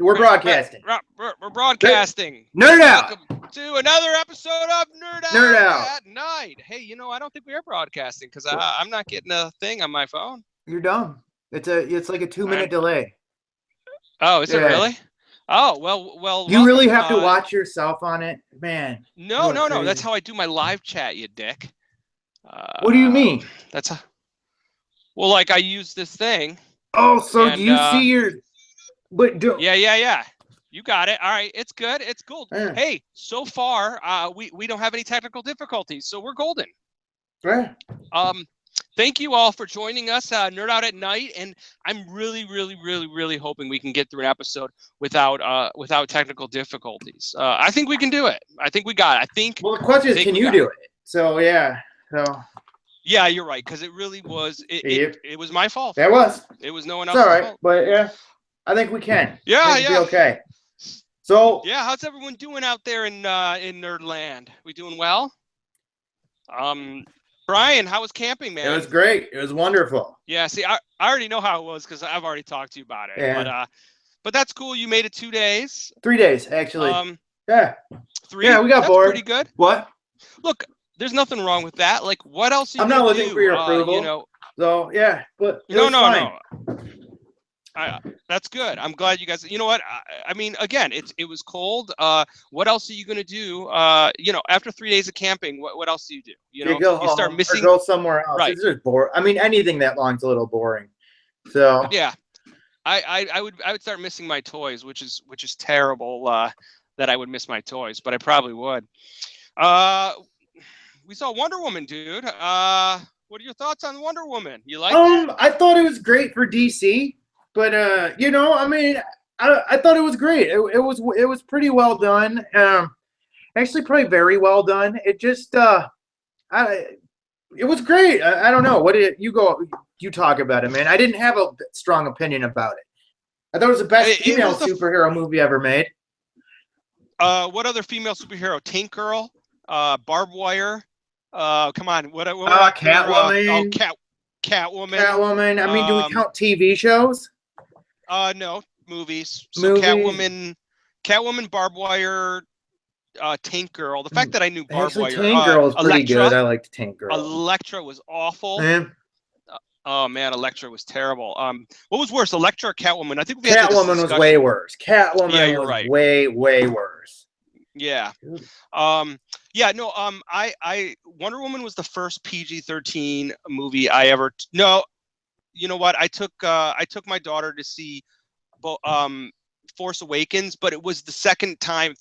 We're broadcasting. We're broadcasting. Knerdout. Welcome to another episode of Knerdout. at Night. Hey, I don't think we are broadcasting because I'm not getting a thing on my phone. You're dumb. It's like a 2-minute delay. Oh, is it really? Oh, well. You really have to watch yourself on it, man. No. That's how I do my live chat, you dick. What do you mean? Well, like I use this thing. Oh, so do you see your? But do. Yeah. You got it. All right, it's good. It's cool. Hey, so far, we don't have any technical difficulties, so we're golden. Right. Thank you all for joining us, Knerdout at Night, and I'm really hoping we can get through an episode without technical difficulties. I think we can do it. I think we got it. Well, the question is, can you do it? So yeah. Yeah, you're right, because it really was. It was my fault. That was. It was no one else's fault. It's all right, fault. but yeah, I think we can. Yeah. Be okay. So yeah, how's everyone doing out there in Nerdland? We doing well? Brian, how was camping, man? It was great. It was wonderful. Yeah, see, I already know how it was because I've already talked to you about it. Yeah. But that's cool. You made it 2 days. 3 days, actually. Yeah. 3. Yeah, we got bored. Pretty good. What? Look, there's nothing wrong with that. Like, what else? I'm not looking for your approval. So yeah, but no. That's good. I'm glad you guys. You know what? I mean, again, it was cold. What else are you gonna do? After 3 days of camping, what else do you do? You start missing. Or go somewhere else. Right. It's just boring. I mean, anything that long's a little boring. So yeah, I would start missing my toys, which is terrible. That I would miss my toys, but I probably would. We saw Wonder Woman, dude. What are your thoughts on Wonder Woman? You like it? I thought it was great for DC. But I mean, I thought it was great. It was pretty well done. Actually, probably very well done. It just it was great. I don't know. What did you talk about it, man? I didn't have a strong opinion about it. I thought it was the best female superhero movie ever made. What other female superhero? Tank Girl, Barbed Wire. Come on. What Catwoman. Catwoman. Catwoman. I mean, do we count TV shows? No, movies. So Catwoman, Barbed Wire, Tank Girl. The fact that I knew Barbed Wire. Tank Girl was pretty good. I liked Tank Girl. Elektra was awful. Oh man, Elektra was terrible. What was worse, Elektra or Catwoman? I think Catwoman was way worse. Catwoman was right. way worse. Yeah. Wonder Woman was the first PG-13 movie I ever. No. You know what? I took my daughter to see Force Awakens, but it was the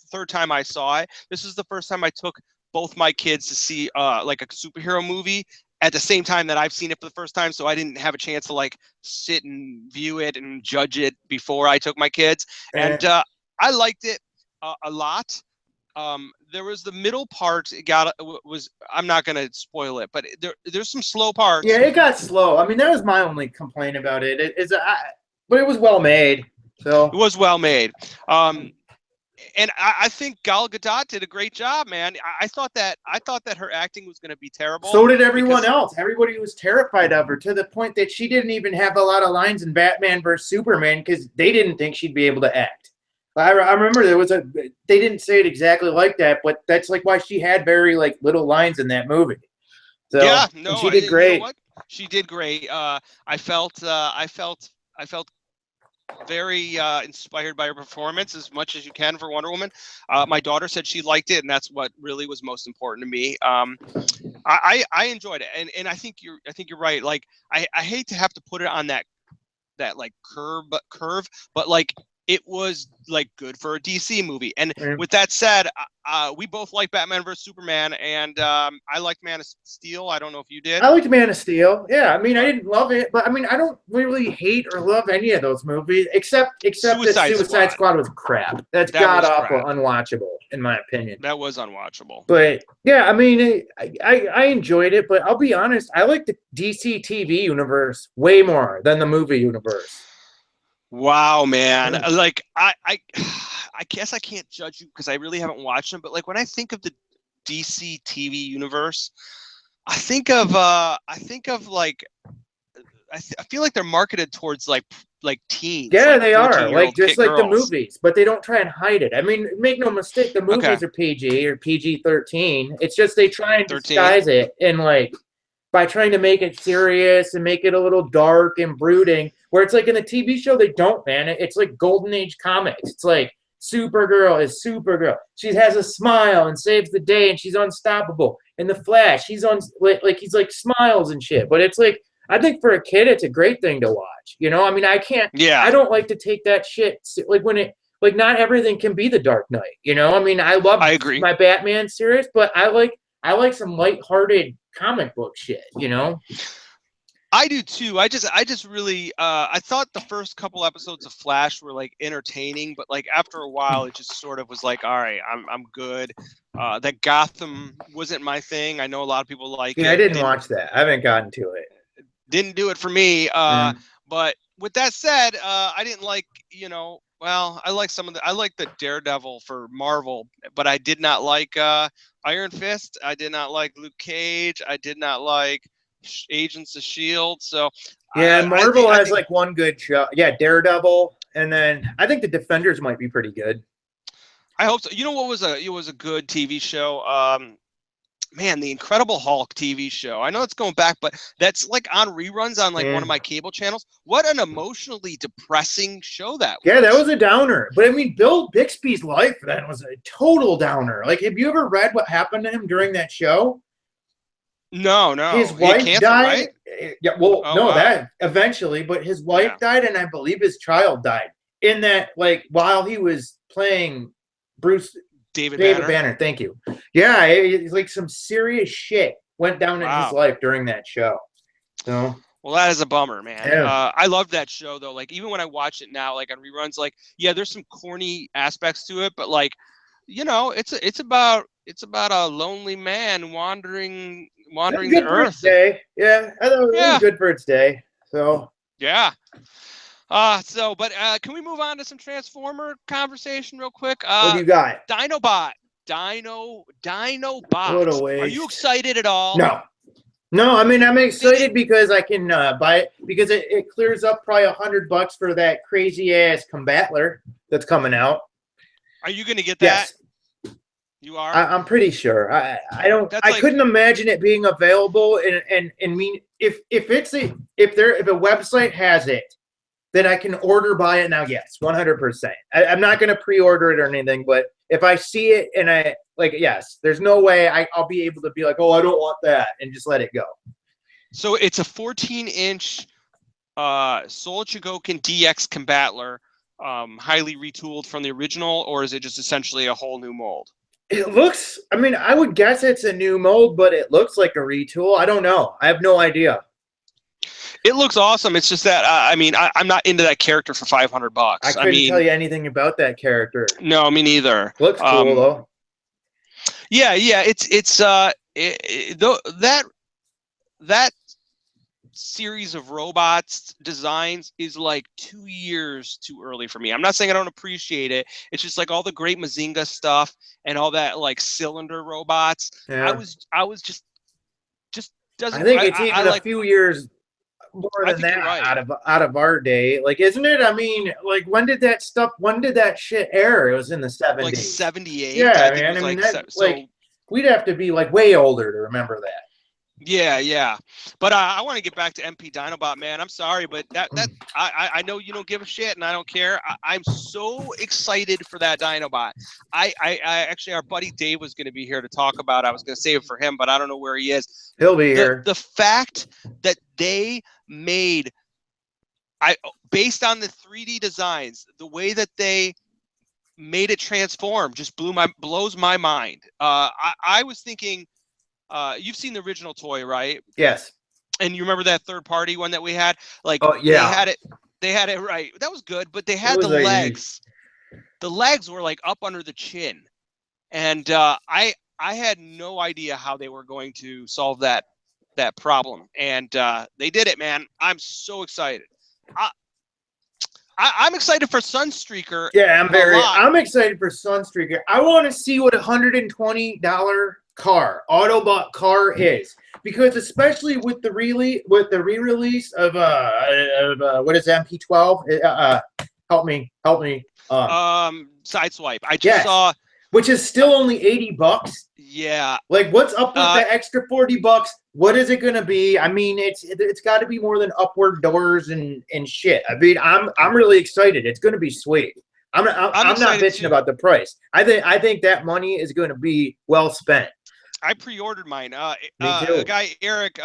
third time I saw it. This is the first time I took both my kids to see like a superhero movie at the same time that I've seen it for the first time. So I didn't have a chance to like sit and view it and judge it before I took my kids. And I liked it a lot. There was the middle part. I'm not gonna spoil it, but there's some slow parts. Yeah, it got slow. I mean, that was my only complaint about it. But it was well made. So it was well made. And I think Gal Gadot did a great job, man. I thought that her acting was gonna be terrible. So did everyone else. Everybody was terrified of her to the point that she didn't even have a lot of lines in Batman vs Superman because they didn't think she'd be able to act. I remember they didn't say it exactly like that, but that's like why she had very like little lines in that movie. So yeah, no, she did great. You know what? She did great. I felt very inspired by her performance as much as you can for Wonder Woman. My daughter said she liked it, and that's what really was most important to me. I enjoyed it, and I think you're right. Like I hate to have to put it on that like curve, but like. It was like good for a DC movie. And with that said, we both like Batman vs Superman, and I liked Man of Steel. I don't know if you did. I liked Man of Steel. Yeah, I mean, I didn't love it, but I mean, I don't really hate or love any of those movies except that Suicide Squad was crap. That's god awful, unwatchable in my opinion. That was unwatchable. But yeah, I mean, I enjoyed it, but I'll be honest, I like the DC TV universe way more than the movie universe. Wow, man. Like I guess I can't judge you because I really haven't watched them, but like when I think of the DC TV universe, I feel like they're marketed towards like like teens, Yeah, like they are. Like 14-year-old just kid like the girls. movies, but they don't try and hide it. I mean, make no mistake, the Okay, movies are PG or PG-13. It's just they try and 13. disguise it and like by trying to make it serious and make it a little dark and brooding. Where it's like in the TV show, they don't, man. It's like Golden Age comics. It's like Supergirl is Supergirl. She has a smile and saves the day, and she's unstoppable. In the Flash, he's on like he's like smiles and shit. But it's like I think for a kid, it's a great thing to watch. You know, I mean, I can't. Yeah, I don't like to take that shit like when it like not everything can be the Dark Knight. You know, I mean, I love I agree. my Batman series, but I like some lighthearted comic book shit. You know. I do too. I just really I thought the first couple episodes of Flash were like entertaining, but like after a while it just sort of was like, all right, I'm good. That Gotham wasn't my thing. I know a lot of people like Yeah, I it. didn't watch that. I haven't gotten to it. Didn't do it for me. Mm. But with that said, I didn't like, well, I like the Daredevil for Marvel, but I did not like Iron Fist. I did not like Luke Cage. I did not like Agents of Shield. So Yeah, I think Marvel has like one good show. Yeah, Daredevil, and then I think the Defenders might be pretty good. I hope so. You know what was a good TV show? Man, the Incredible Hulk TV show. I know it's going back, but that's like on reruns on like one of my cable channels. What an emotionally depressing show that was. Yeah, that was a downer. But I mean, Bill Bixby's life then was a total downer. Like, have you ever read what happened to him during that show? No. His He had wife cancer, died. right? Yeah, well, Oh, no, wow. that eventually, but his wife died, and I believe his child died in that, like, while he was playing David Banner. Thank you. Yeah, it's like some serious shit went down in his life during that show. So, well, that is a bummer, man. yeah. I loved that show though. Like even when I watch it now, like on reruns, like yeah, there's some corny aspects to it, but like, it's about a lonely man wandering the earth. Day. Yeah, I thought it was Yeah. good for its day. So Yeah. But can we move on to some Transformer conversation real quick? what do you got? Dinobot. What a waste. Are you excited at all? No. I mean, I'm excited because I can buy it because it clears up probably $100 for that crazy ass Combatler that's coming out. Are you gonna get that? Yes. You are. I'm pretty sure. I don't. I couldn't imagine it being available. And mean if a website has it, then I can buy it now. Yes, 100%. I'm not going to pre-order it or anything, but if I see it and I like, yes, there's no way I'll be able to be like, oh, I don't want that, and just let it go. So it's a 14-inch Soul Chigokin DX Combatler, highly retooled from the original, or is it just essentially a whole new mold? It looks. I mean, I would guess it's a new mold, but it looks like a retool. I don't know. I have no idea. It looks awesome. It's just that I'm not into that character for $500. I couldn't tell you anything about that character. No, me neither. Looks cool though. Yeah. That series of robots designs is like 2 years too early for me. I'm not saying I don't appreciate it. It's just like all the great Mazinga stuff and all that like cylinder robots. Yeah. I was just doesn't. I think it's even a few years more than that out of our day. Like, isn't it? I mean, like, when did that shit air? It was in the 70s. Like 78. Yeah, man. I mean, we'd have to be like way older to remember that. Yeah. But I want to get back to MP Dinobot, man. I'm sorry, but I know you don't give a shit, and I don't care. I'm so excited for that Dinobot. I actually, our buddy Dave was going to be here to talk about it. I was going to save it for him, but I don't know where he is. He'll be here. The fact that they made, based on the 3D designs, the way that they made it transform just blows my mind. I was thinking. You've seen the original toy, right? Yes. And you remember that third-party one that we had? Like, oh, yeah. They had it right. That was good, but they had the legs. The legs were like up under the chin, and I had no idea how they were going to solve that problem, and they did it, man. I'm so excited. I'm excited for Sunstreaker. Yeah, I'm excited for Sunstreaker. I want to see what $120 Autobot car is, because especially with the re-release of what is it, MP12? Help me. Sideswipe. I just Yes, saw. which is still only $80. Yeah. Like, what's up with the extra $40? What is it gonna be? I mean, it's got to be more than upward doors and shit. I mean, I'm really excited. It's gonna be sweet. I'm not bitching too. about the price. I think that money is gonna be well spent. I pre-ordered mine. Me too. A guy, Eric,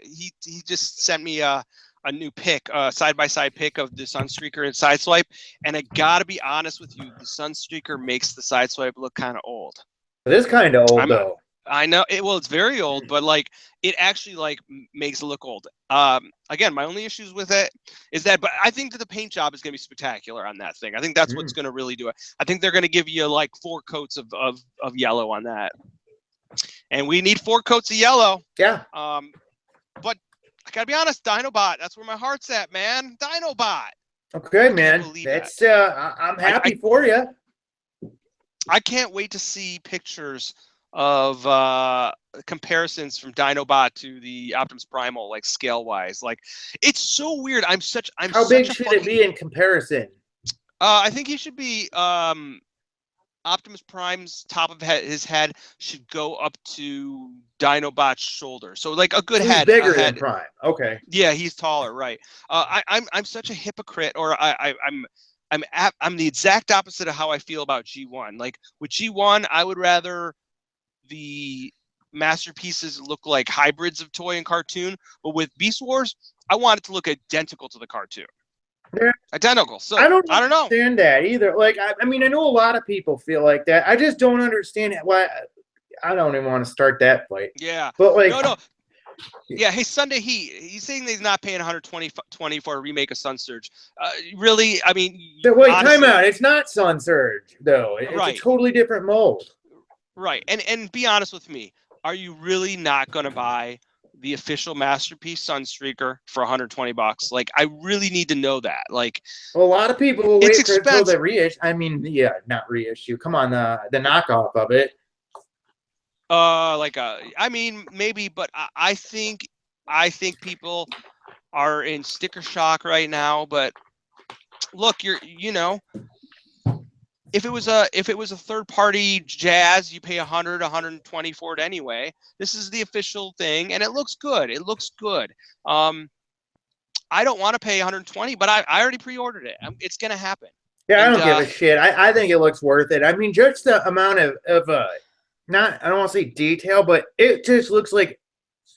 he just sent me a new pic, side-by-side pic of the Sunstreaker and Sideswipe. And I gotta be honest with you, the Sunstreaker makes the Sideswipe look kind of old. It is kind of old, though. I know it. Well, it's very old, but like it actually like makes it look old. Again, my only issues with it is that, but I think that the paint job is going to be spectacular on that thing. I think that's what's going to really do it. I think they're going to give you like 4 coats of yellow on that, and we need 4 coats of yellow. Yeah. But I gotta be honest, Dinobot. That's where my heart's at, man. Dinobot. Okay, man. That's I'm happy for you. I can't wait to see pictures of comparisons from Dinobot to the Optimus Primal, like scale wise. Like, it's so weird. How big should it be in comparison? I think he should be Optimus Prime's top of his head should go up to Dinobot's shoulder. So like a good head. He's bigger than Prime. Okay. Yeah, he's taller, right? I'm such a hypocrite, or I'm the exact opposite of how I feel about G1. Like with G1, I would rather the masterpieces look like hybrids of toy and cartoon, but with Beast Wars, I want it to look identical to the cartoon. Yeah. Identical. So I don't understand that either. Like I mean, I know a lot of people feel like that. I just don't understand why. I don't even want to start that fight. Yeah. But like no. Yeah, hey, Sunday he's saying that he's not paying 120 for a remake of Sun Surge. Really? I mean, wait, time out. It's not Sun Surge though. It's a totally different mold. Right. And be honest with me. Are you really not going to buy the official masterpiece Sunstreaker for $120? Like, I really need to know that. Like, well, a lot of people will wait until the reissue. I mean, yeah, not reissue. Come on, the knockoff of it. I mean, maybe, but I think people are in sticker shock right now. But look, if it was a third party Jazz, you pay 120 for it anyway. This is the official thing, and it looks good. It looks good. I don't want to pay 120, but I already pre-ordered it. It's gonna happen. Yeah, I don't give a shit. I think it looks worth it. I mean, just the amount of I don't want to say detail, but it just looks like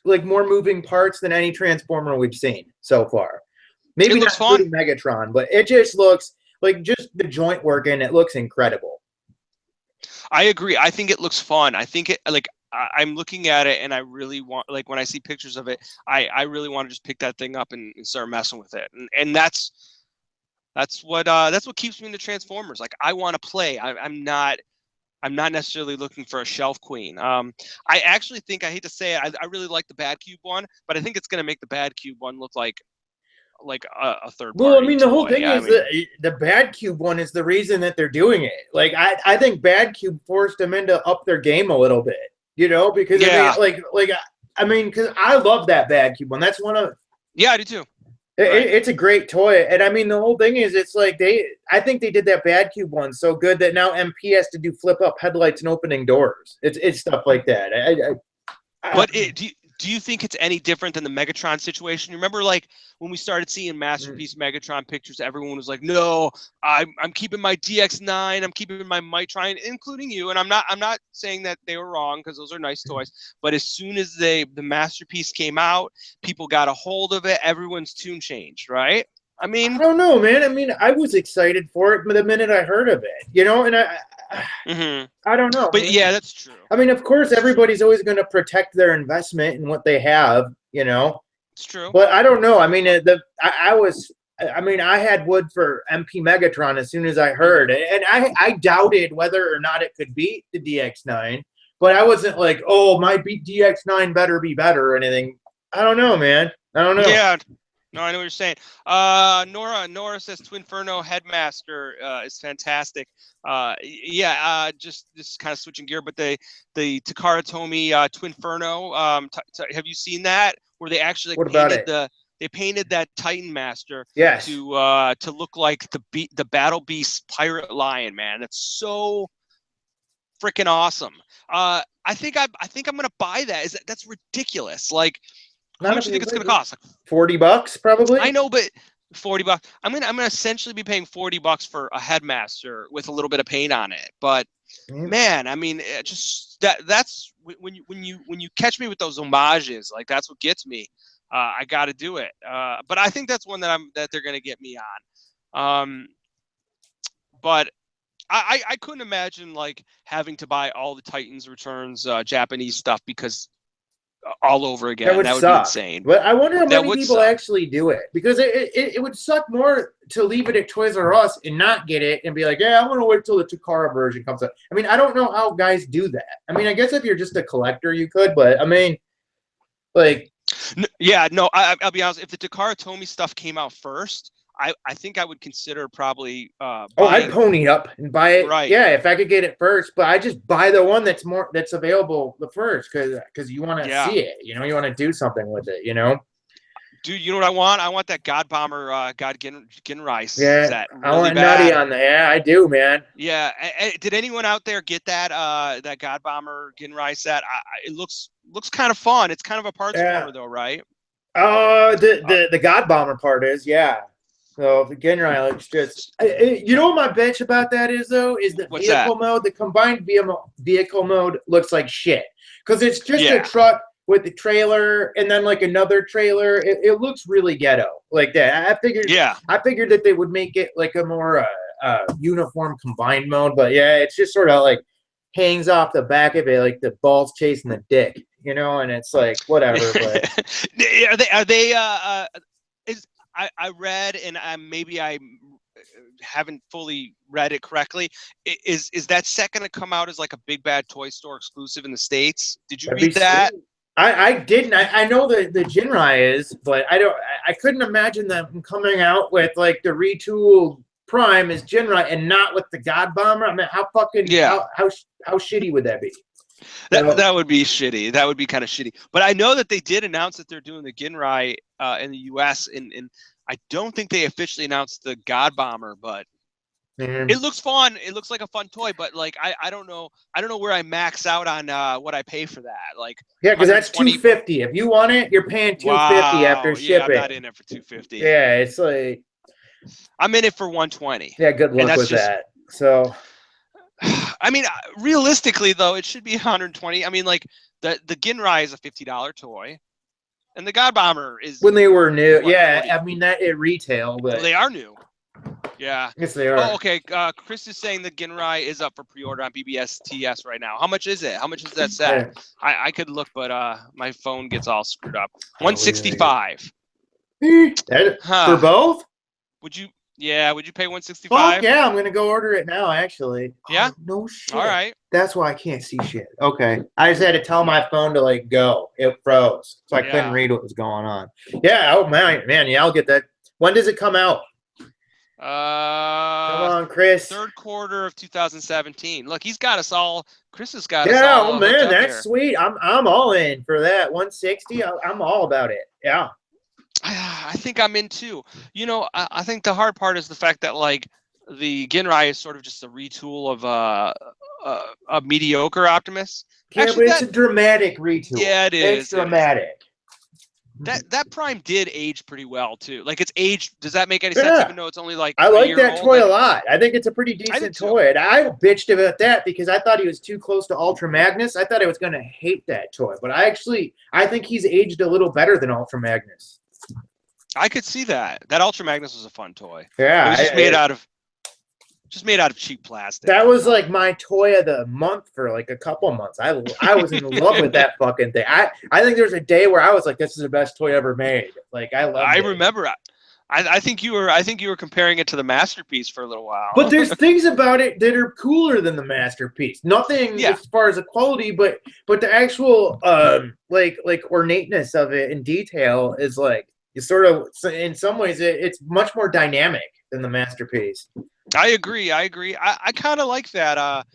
more moving parts than any Transformer we've seen so far. Maybe not including Megatron, but it just looks like just the joint work in it looks incredible. I agree. I think it looks fun. I think I'm looking at it and I really want, like, when I see pictures of it, I really want to just pick that thing up and start messing with it. And that's what keeps me into Transformers. Like, I want to play. I'm not necessarily looking for a shelf queen. I actually think, I hate to say it, I really like the Bad Cube one, but I think it's going to make the Bad Cube one look like a third party. Well, I mean, the whole thing is the Bad Cube one is the reason that they're doing it. Like, I think Bad Cube forced them into up their game a little bit, because because I love that Bad Cube one. That's one of I do too. It's a great toy, and I mean the whole thing is it's like I think they did that Bad Cube one so good that now MP has to do flip up headlights and opening doors. It's stuff like that. But do you think it's any different than the Megatron situation? Remember, like, when we started seeing Masterpiece Megatron pictures, everyone was like, "No, I'm keeping my DX9, I'm keeping my Mitron," including you. And I'm not saying that they were wrong, because those are nice toys. But as soon as the Masterpiece came out, people got a hold of it. Everyone's tune changed, right? I mean, I don't know, man. I mean, I was excited for it the minute I heard of it, and I don't know. But yeah, that's true. I mean, of course, everybody's always going to protect their investment and what they have, It's true. But I don't know. I mean, I had wood for MP Megatron as soon as I heard it, and I doubted whether or not it could beat the DX9, but I wasn't like, oh, my DX9 better be better or anything. I don't know, man. I don't know. Yeah. No, I know what you're saying. Nora says Twinferno Headmaster is fantastic. Just kind of switching gear, but the Takara Tomy Twinferno. Have you seen that? Where they actually What about it? They painted that Titan Master Yes. to look like the Battle Beast Pirate Lion. Man, that's so freaking awesome. I think I'm gonna buy that. That's ridiculous. Like, how much do you think it's gonna cost? Like $40 probably. I know, but $40. I'm gonna essentially be paying $40 for a Headmaster with a little bit of paint on it. But man, I mean, just that's when you catch me with those homages, like that's what gets me. I got to do it. But I think that's one that they're gonna get me on. But I couldn't imagine like having to buy all the Titans Returns Japanese stuff because all over again. That would be insane. But I wonder how many people actually do it, because it would suck more to leave it at Toys R Us and not get it and be like, yeah, I'm going to wait till the Takara version comes out. I mean, I don't know how guys do that. I mean, I guess if you're just a collector, you could, but I mean, like. Yeah, no, I'll be honest. If the Takara Tomy stuff came out first, I think I would consider probably I'd pony up and buy it. Right. Yeah, if I could get it first, but I just buy the one that's available the first because you want to see it. You know, you want to do something with it, you know? Dude, you know what I want? I want that God Bomber God Ginrai set. Really I want nutty on that. Yeah, I do, man. Yeah. Did anyone out there get that that God Bomber Ginrai set? It looks kind of fun. It's kind of a parts warmer though, right? The God Bomber part is, yeah. So the Ginrai looks just. You know what my bitch about that is though? Is the vehicle mode. The combined vehicle mode looks like shit because it's just a truck with the trailer and then like another trailer. It looks really ghetto like that. I figured that they would make it like a more uniform combined mode, but yeah, it's just sort of like hangs off the back of it like the balls chasing the dick, you know, and it's like whatever. But are they I read, and maybe I haven't fully read it correctly. Is that set going to come out as like a Big Bad Toy Store exclusive in the States? Did you read that? I didn't. I know the Ginrai is, but I couldn't imagine them coming out with like the retooled Prime as Ginrai and not with the God Bomber. I mean, how fucking how shitty would that be? That would be shitty. That would be kind of shitty. But I know that they did announce that they're doing the Ginrai in the U.S. and I don't think they officially announced the God Bomber, but it looks fun. It looks like a fun toy. But like I don't know where I max out on what I pay for that. Like because that's $250. If you want it, you're paying $250 after shipping. Yeah, I'm not in it for $250. Yeah, it's like I'm in it for $120. Yeah, good luck with that. So. I mean, realistically, though, it should be $120. I mean, like the Ginrai is a $50 toy, and the God Bomber is when they were new. Yeah, $40. I mean that at retail, but well, they are new. Yeah. Yes, they are. Oh, okay. Chris is saying the Ginrai is up for pre-order on BBS TS right now. How much is it? How much is that set? Yeah. I could look, but my phone gets all screwed up. $165. For both? Would you pay $165? Fuck yeah, I'm gonna go order it now. Actually, yeah. Oh, no shit. All right. That's why I can't see shit. Okay, I just had to tell my phone to like go. It froze, so I couldn't read what was going on. Yeah. Oh man. Yeah, I'll get that. When does it come out? Come on, Chris. Third quarter of 2017. Look, he's got us all. Chris has got us all. Yeah. Oh man, that's sweet. I'm all in for that. 160. I'm all about it. Yeah. I think I'm in too. You know, I think the hard part is the fact that like the Ginrai is sort of just a retool of a mediocre Optimus. Yeah, actually, but it's a dramatic retool. Yeah, it is. It's dramatic. That Prime did age pretty well too. Like it's aged. Does that make any sense? Even though it's only like I like that toy a lot. I think it's a pretty decent toy. And I bitched about that because I thought he was too close to Ultra Magnus. I thought I was going to hate that toy, but I think he's aged a little better than Ultra Magnus. I could see that. That Ultra Magnus was a fun toy. Yeah, it was just made out of cheap plastic. That was like my toy of the month for like a couple months. I was in love with that fucking thing. I think there was a day where I was like, "This is the best toy ever made." Like I love. I remember. I think you were comparing it to the Masterpiece for a little while. But there's things about it that are cooler than the Masterpiece. Nothing as far as the quality, but the actual like ornateness of it in detail is like. It's sort of, in some ways, it's much more dynamic than the Masterpiece. I agree. I kind of like that.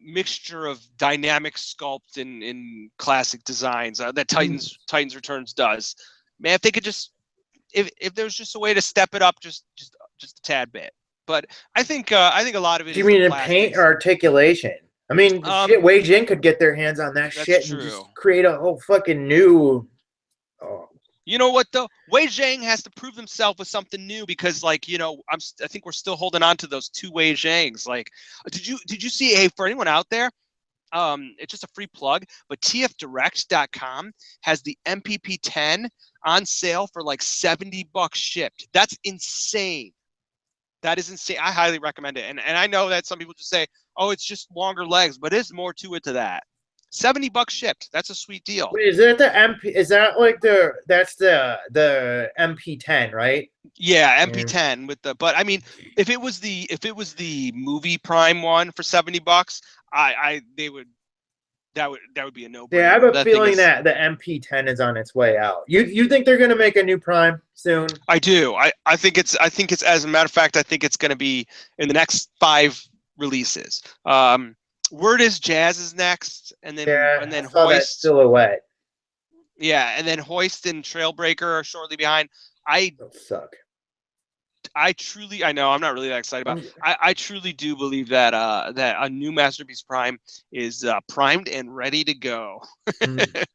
Mixture of dynamic sculpt in classic designs that Titans Returns does. Man, if they could just, if there's just a way to step it up just a tad bit. But I think a lot of it Do you is the mean in paint or plastics. articulation? I mean, shit, Wei Jing could get their hands on that That's shit and true. just create a whole fucking new. Oh. You know what though? Wei Zhang has to prove himself with something new because, like, I think we're still holding on to those two Wei Zhangs. Like, did you see? Hey, for anyone out there, it's just a free plug, but tfdirect.com has the MPP10 on sale for like $70 shipped. That's insane. That is insane. I highly recommend it. And I know that some people just say, oh, it's just longer legs, but there's more to it to that. $70 shipped. That's a sweet deal. Wait, is that the MP? Is that like that's the MP10, right? Yeah, MP10 with the. But I mean, if it was the movie Prime one for $70, that would be a no-brainer. Yeah, I have a feeling that the MP10 is on its way out. You think they're gonna make a new Prime soon? I do. I think it's as a matter of fact, I think it's gonna be in the next 5 releases. Word is Jazz is next, and then I saw that silhouette. Yeah, and then Hoist and Trailbreaker are shortly behind. They'll suck. I know I'm not really that excited about it. I truly do believe that that a new Masterpiece Prime is primed and ready to go.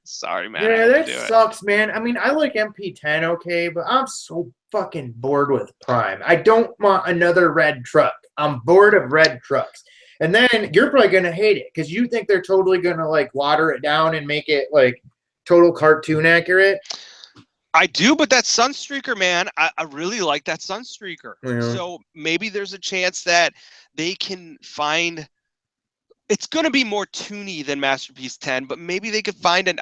Sorry, man. Yeah, that sucks, man. I mean, I like MP10, okay, but I'm so fucking bored with Prime. I don't want another red truck. I'm bored of red trucks. And then you're probably gonna hate it because you think they're totally gonna like water it down and make it like total cartoon accurate. I do, but that Sunstreaker, man, I really like that Sunstreaker. Yeah. So maybe there's a chance that they can find. It's going to be more toony than Masterpiece 10, but maybe they could find an.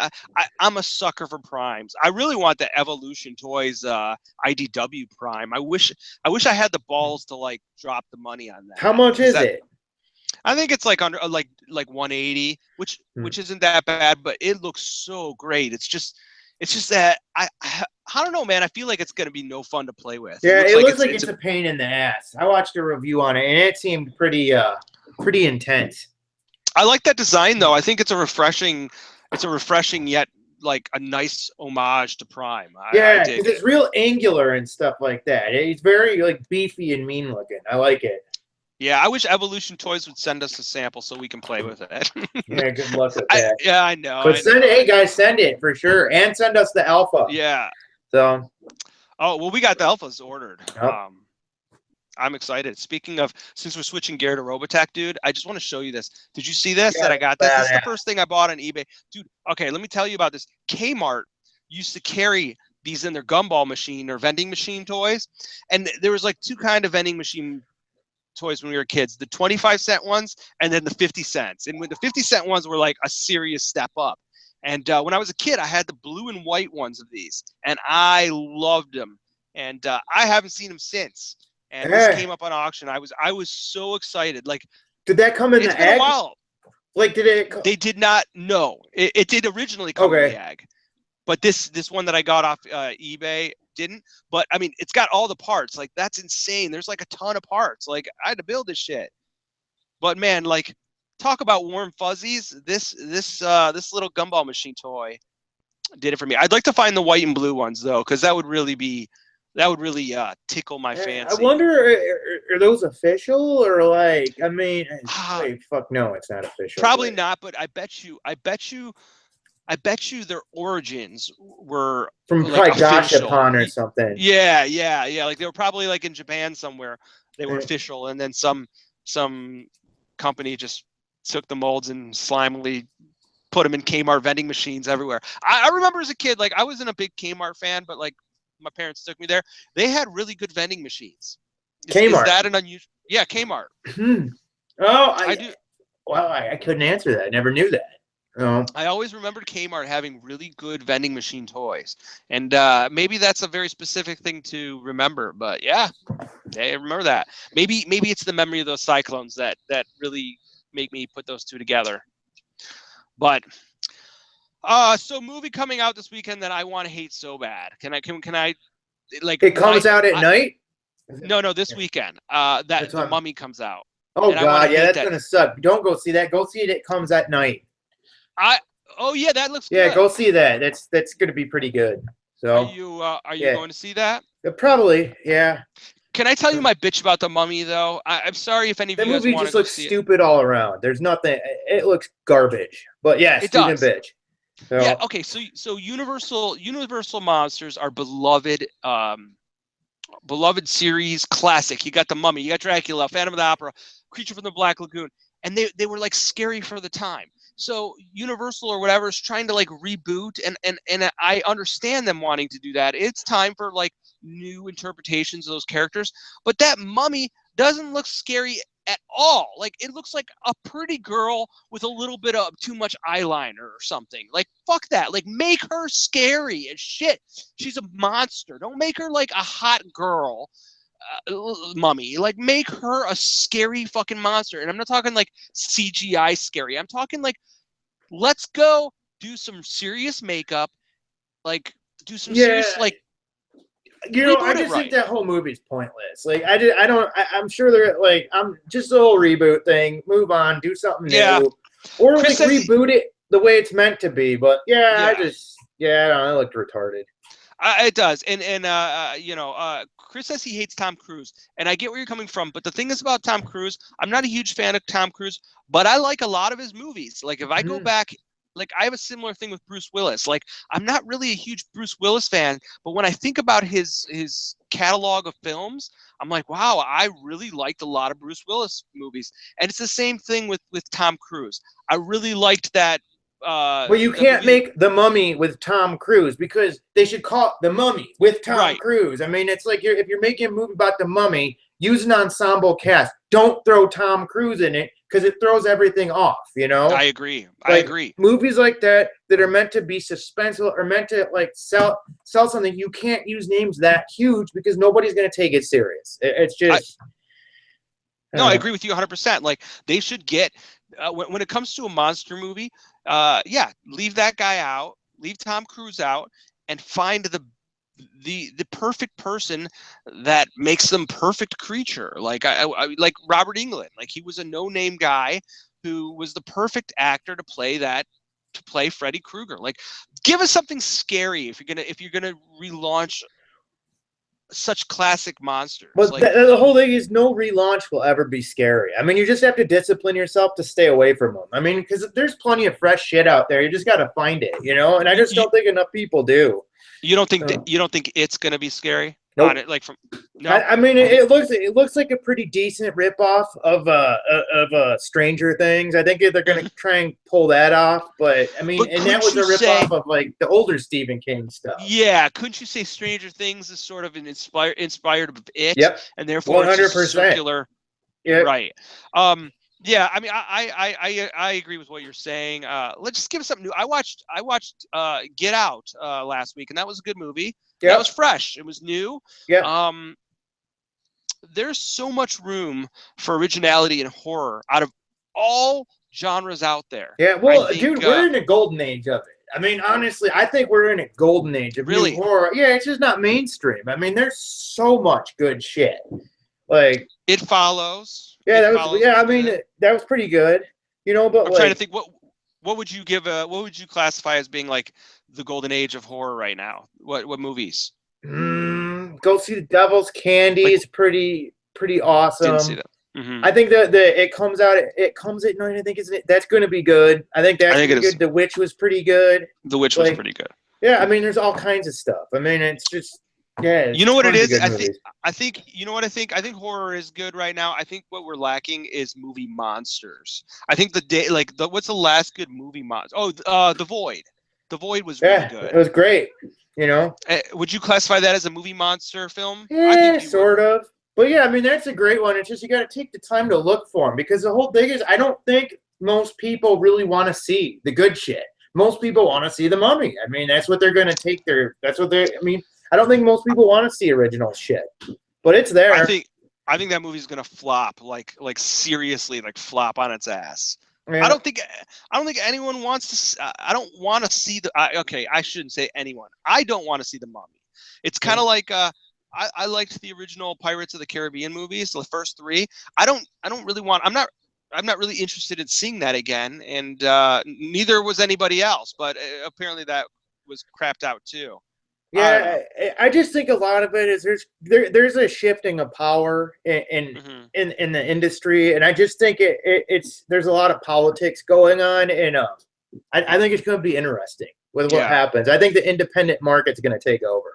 I'm a sucker for primes. I really want the Evolution Toys IDW Prime. I wish I had the balls to like drop the money on that. How much is it? I think it's like under like 180, which isn't that bad, but it looks so great. It's just that I don't know, man. I feel like it's going to be no fun to play with. Yeah, it looks like it's a pain in the ass. I watched a review on it, and it seemed pretty intense. I like that design, though. I think it's a refreshing yet like a nice homage to Prime. Yeah, because it's real angular and stuff like that. It's very like beefy and mean looking. I like it. Yeah, I wish Evolution Toys would send us a sample so we can play with it. Yeah, good luck with that. I know. But send it, hey guys, send it for sure, and send us the alpha. Yeah. So. Oh well, we got the alphas ordered. Yep. I'm excited. Speaking of, since we're switching gear to Robotech, dude, I just want to show you this. Did you see this? Yeah, that I got this. This is the first thing I bought on eBay, dude. Okay, let me tell you about this. Kmart used to carry these in their gumball machine or vending machine toys, and there was like 2 kind of vending machine toys when we were kids, the 25-cent ones and then the 50 cents. And when the 50-cent ones were like a serious step up. And when I was a kid, I had the blue and white ones of these, and I loved them. And I haven't seen them since. And this came up on auction. I was so excited. Like, did that come in the egg? It's been a while. Like, did it? They did not. No, it did originally come in the egg, but this one that I got off eBay didn't. But I mean, it's got all the parts. Like, that's insane. There's like a ton of parts. Like, I had to build this shit. But man, like, talk about warm fuzzies. This little gumball machine toy did it for me. I'd like to find the white and blue ones though, because that would really tickle my fancy. I wonder, are those official or like? I mean, wait, fuck no, it's not official. Probably not, but I bet you their origins were from like probably Gashapon or something. Yeah. Like they were probably like in Japan somewhere. They were official, and then some company just took the molds and slimily put them in Kmart vending machines everywhere. I remember as a kid, like I wasn't a big Kmart fan, but like my parents took me there. They had really good vending machines. Kmart. Is that an unusual? Yeah, Kmart. Oh, I do. Well, I couldn't answer that. I never knew that. Oh. I always remembered Kmart having really good vending machine toys, and maybe that's a very specific thing to remember. But yeah, I remember that. Maybe it's the memory of those cyclones that really make me put those two together. But So movie coming out this weekend that I want to hate so bad. Can I like It comes my out at night. no, this weekend. That That's the what I'm. Mummy comes out, Oh and I want to God, yeah, hate that's that. gonna suck. Don't go see that. Go see it. It comes at night. I oh yeah, that looks Yeah, good. go see that. That's gonna be pretty good. So Are you yeah, going to see that? probably yeah. Can I tell you my bitch about the Mummy though? I'm sorry if any of The you guys movie want to just go looks see it. stupid all around. There's nothing. It looks garbage. But yeah, It student does. bitch. Yeah. So Okay. So Universal monsters are beloved series classic. You got the Mummy, you got Dracula, Phantom of the Opera, Creature from the Black Lagoon, and they were like scary for the time. So Universal or whatever is trying to like reboot, and I understand them wanting to do that. It's time for like new interpretations of those characters, but that Mummy doesn't look scary at all. Like it looks like a pretty girl with a little bit of too much eyeliner or something. Like fuck that. Like make her scary as shit. She's a monster. Don't make her like a hot girl. Mummy, like make her a scary fucking monster. And I'm not talking like CGI scary. I'm talking like let's go do some serious makeup, like do some yeah, serious like I reboot it just think right. that whole movie's pointless. Like I don't. I'm sure they're like I'm just a little reboot thing. Move on, do something Yeah, new, or Chris like says reboot it the way it's meant to be. But yeah, yeah. I don't know. It looked retarded. It does, and Chris says he hates Tom Cruise, and I get where you're coming from. But the thing is about Tom Cruise, I'm not a huge fan of Tom Cruise, but I like a lot of his movies. Like if I go Mm. back, like I have a similar thing with Bruce Willis. Like I'm not really a huge Bruce Willis fan, but when I think about his catalog of films, I'm like, wow, I really liked a lot of Bruce Willis movies, and it's the same thing with Tom Cruise. I really liked that. Well, you The can't movie, make The Mummy with Tom Cruise because they should call it The Mummy with Tom right? Cruise. I mean, it's like if you're making a movie about The Mummy, use an ensemble cast. Don't throw Tom Cruise in it because it throws everything off, you know? I agree. I Like agree. movies like that are meant to be suspenseful or meant to like sell something, you can't use names that huge because nobody's going to take it serious. It's I, just No, I agree with you 100%. Like they should get when it comes to a monster movie, yeah, leave that guy out, leave Tom Cruise out, and find the perfect person that makes them perfect creature. Like I like Robert Englund. Like he was a no-name guy who was the perfect actor to play Freddy Krueger. Like give us something scary if you're gonna relaunch such classic monsters. But Like the whole thing is no relaunch will ever be scary. I mean, you just have to discipline yourself to stay away from them. I mean, because there's plenty of fresh shit out there. You just got to find it, you know? And I just you, don't think enough people do. you don't think it's gonna be scary on Nope. it like from no I mean, it looks like a pretty decent ripoff of Stranger Things. I think they're gonna try and pull that off, but I mean, but and that couldn't was a you say ripoff of like the older Stephen King stuff. yeah couldn't you say Stranger Things is sort of an inspired of it Yep, and therefore it's just a 100%. circular Yep. right yeah I mean I agree with what you're saying let's just give us something new. I watched Get Out last week and that was a good movie and that was Yep. fresh, it was new. Yep. um there's so much room for originality and horror out of all genres out there. Yeah. I Well, think dude, we're in a golden age of it. I mean, honestly, I think we're in a golden age of new really horror. Yeah, it's just not mainstream. I mean, there's so much good shit. Like, It Follows. yeah, It that was Follows yeah. was I mean, good. that was pretty good. You know, but I'm trying to like, think what would you give what would you classify as being like the golden age of horror right now? What movies? go see the Devil's Candy Like is pretty didn't see awesome. that. I think the it comes at night. I think that's going to be good. I think I that's think going it to be is. good. The Witch was pretty good. The Witch was Like, pretty good. yeah, I mean, there's all kinds of stuff. I mean, it's just yeah, You it's know what it tons of is? good movies. I think you know what I think? I think horror is good right now. I think what we're lacking is movie monsters. I think the day like what's the last good movie monster? Oh, The Void. The Void was really Yeah, it good. was great. You know, Would you classify that as a movie monster film? I yeah, think you would. sort of. But yeah, I mean, that's a great one. It's just you got to take the time to look for them because the whole thing is, I don't think most people really want to see the good shit. Most people want to see the Mummy. I mean, that's what they're going to take their. That's what they. I mean, I don't think most people want to see original shit, but it's I there. think I think that movie's gonna flop, like seriously, like flop on its ass. I Yeah. don't think anyone wants to. I don't want to see the. Okay, I shouldn't say anyone. I don't want to see the Mummy. It's kind Yeah. of like I liked the original Pirates of the Caribbean movies, the first three. I don't really want. I'm not really interested in seeing that again, and neither was anybody else. But apparently that was crapped out too. I don't know. Yeah, I just think a lot of it is there's a shifting of power Hmm. in the industry, and I just think it's there's a lot of politics going on, and I think it's going to be interesting with what Yeah, happens. I think the independent market's going to take over.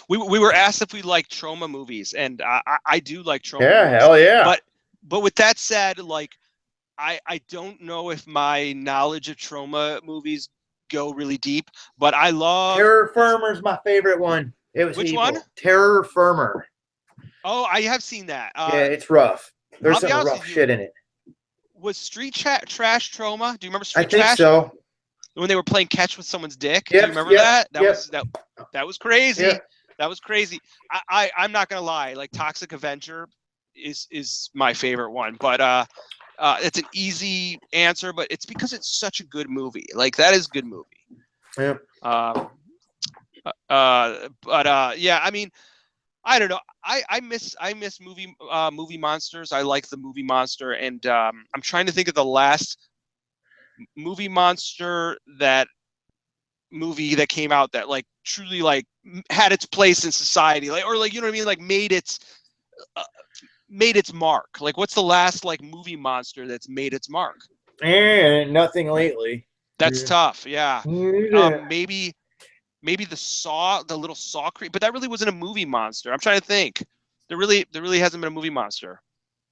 we were asked if we like trauma movies, and I do like trauma Yeah, movies, hell yeah. but with that said, like I don't know if my knowledge of trauma movies go really deep, but I love Terror Firmer's my favorite one. It was which one? evil. Terror Firmer. Oh, I have seen that. Yeah, it's rough. There's I'll be some honest rough with you. shit in it. Was Trash Trauma? Do you remember I Street think Trash? so. When they were playing catch with someone's dick? Do you Yep, remember yep, that? yep, That was crazy. yep. That was crazy. I'm not gonna lie. Like Toxic Avenger is my favorite one, but it's an easy answer, but it's because it's such a good movie. Like that is a good movie. Yep. Um, but yeah, I mean, I don't know. I miss movie monsters. I like the movie monster, and I'm trying to think of the last movie monster movie that came out that like truly like had its place in society, like or like you know what I mean, like uh, made its mark. Like what's the last like movie monster that's made its mark? And nothing lately. That's tough. Yeah. Yeah. Maybe the little Saw creep, but that really wasn't a movie monster. I'm trying to think. There really hasn't been a movie monster.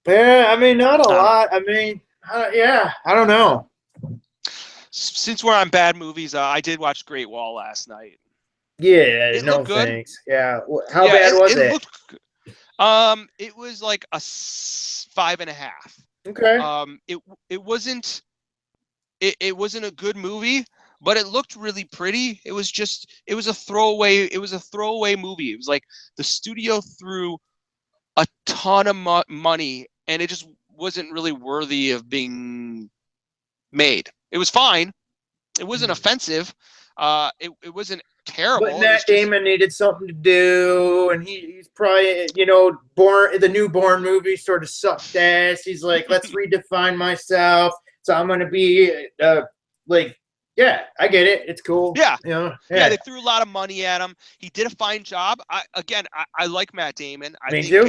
Yeah, I mean, not a I don't know. lot. I mean, yeah, I don't know. Since we're on bad movies, I did watch Great Wall last night. Yeah, It no looked good. thanks. Yeah, how Yeah, bad was it it? looked. It was like a 5.5. Okay. It wasn't. It wasn't a good movie, but it looked really pretty. It was just. It was a throwaway. It was a throwaway movie. It was like the studio threw a ton of money, and it just wasn't really worthy of being made. It was fine. It wasn't offensive. It wasn't But terrible. It was Matt just Damon needed something to do, and he's probably, you know, the new Born movie sort of sucked ass. He's like, let's redefine myself. So I'm gonna be like, yeah, I get it. It's cool. yeah. You know, Yeah, yeah, they threw a lot of money at him. He did a fine job. I like Matt Damon. me too.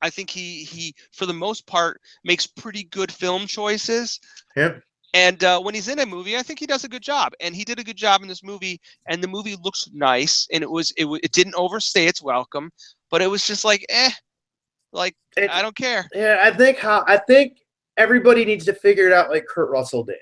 I think he for the most part makes pretty good film choices. Yep. And when he's in a movie, I think he does a good job. And he did a good job in this movie. And the movie looks nice. And it didn't overstay its welcome. But it was just like, like It's I don't care. Yeah, I think everybody needs to figure it out like Kurt Russell did.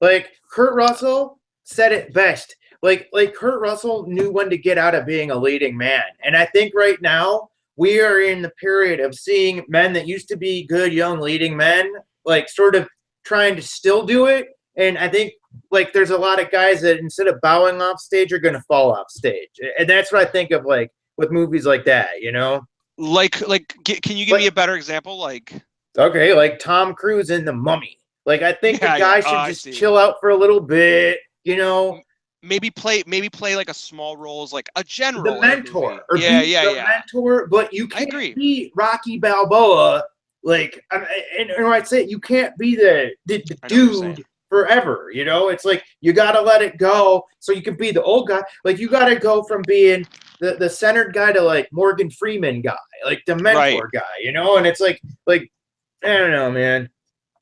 Like Kurt Russell said it best. Like Kurt Russell knew when to get out of being a leading man. And I think right now we are in the period of seeing men that used to be good young leading men like sort of trying to still do it. And I think like there's a lot of guys that instead of bowing off stage are going to fall off stage. And that's what I think of like with movies like that, you know? Can you give me Like a better example? Like, okay, like Tom Cruise in The Mummy. Like I think the yeah. guy Oh, should I just see. chill out for a little bit, you know. Maybe play like a small role as like a The general in a movie. mentor or Yeah, be yeah, the yeah. mentor, but you I can't agree. be Rocky Balboa. Like, and I'd say you can't be the I know what you're saying. dude forever. You know, it's like you gotta let it go so you can be the old guy. Like you gotta go from being the centered guy to like Morgan Freeman guy, like the Right. mentor guy. You know, and it's like I don't know, man.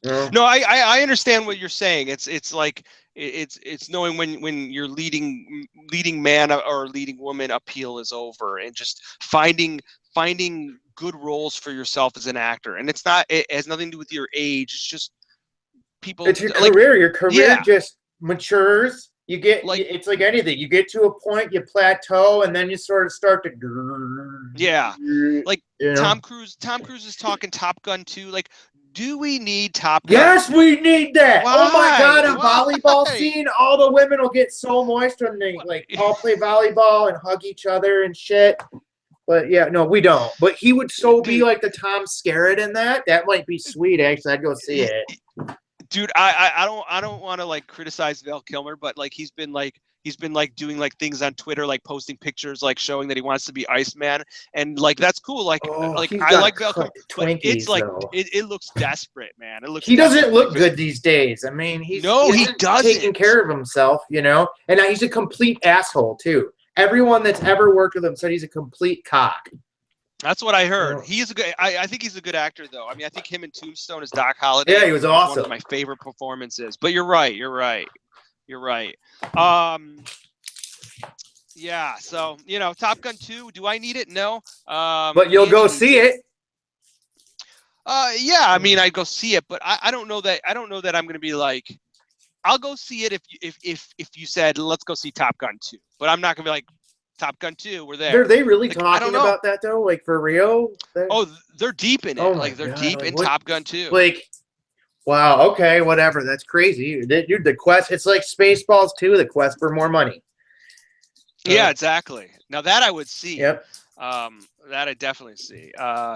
You know? No, I understand what you're saying. It's like it's knowing when your leading man or leading woman appeal is over and just finding good roles for yourself as an actor. And it has nothing to do with your age. It's just people It's your like career. Your career yeah, just matures. You get like it's like anything. You get to a point, you plateau, and then you sort of start to, yeah. Like you know. Tom Cruise is talking Top Gun 2. Like, do we need Top Gun Yes, 2? we need that. Oh my Why? god, a volleyball Why? scene. All the women will get so moist when they like all play volleyball and hug each other and shit. But yeah, no, we don't. But he would so be Dude, like the Tom Skerritt in that. That might be sweet. Actually, I'd go see it. Dude, I don't want to like criticize Val Kilmer, but like he's been like doing like things on Twitter, like posting pictures, like showing that he wants to be Iceman, and like that's cool. Oh, Like he's I got like Val Kilmer, but it's Twinkies like though. it looks desperate, man. It looks He doesn't desperate. look Like good these days. I mean, he no, he isn't taking doesn't. care of himself, you know. And now he's a complete asshole too. Everyone that's ever worked with him said he's a complete cock. That's what I heard. Yeah. He is a good. I think he's a good actor, though. I mean, I think him in Tombstone as Doc Holliday. Yeah, he was One awesome. of my favorite performances. But you're right. You're right. You're right. Yeah. So Top Gun 2. Do I need it? No. But you'll Andy go needs see it. Yeah. I mean, I'd go see it, but I don't know that. I don't know that I'm going to be like. I'll go see it if you said let's go see Top Gun 2, but I'm not going to be like. Top Gun 2, we're there. Are they really like, talking about that though? Like for real? They're deep in it. Oh like they're God. deep in Top Gun 2. Like, wow. Okay, whatever. That's crazy. Dude, the quest. It's like Spaceballs 2, the quest for more money. Yeah, exactly. Now that I would see. Yep. That I definitely see.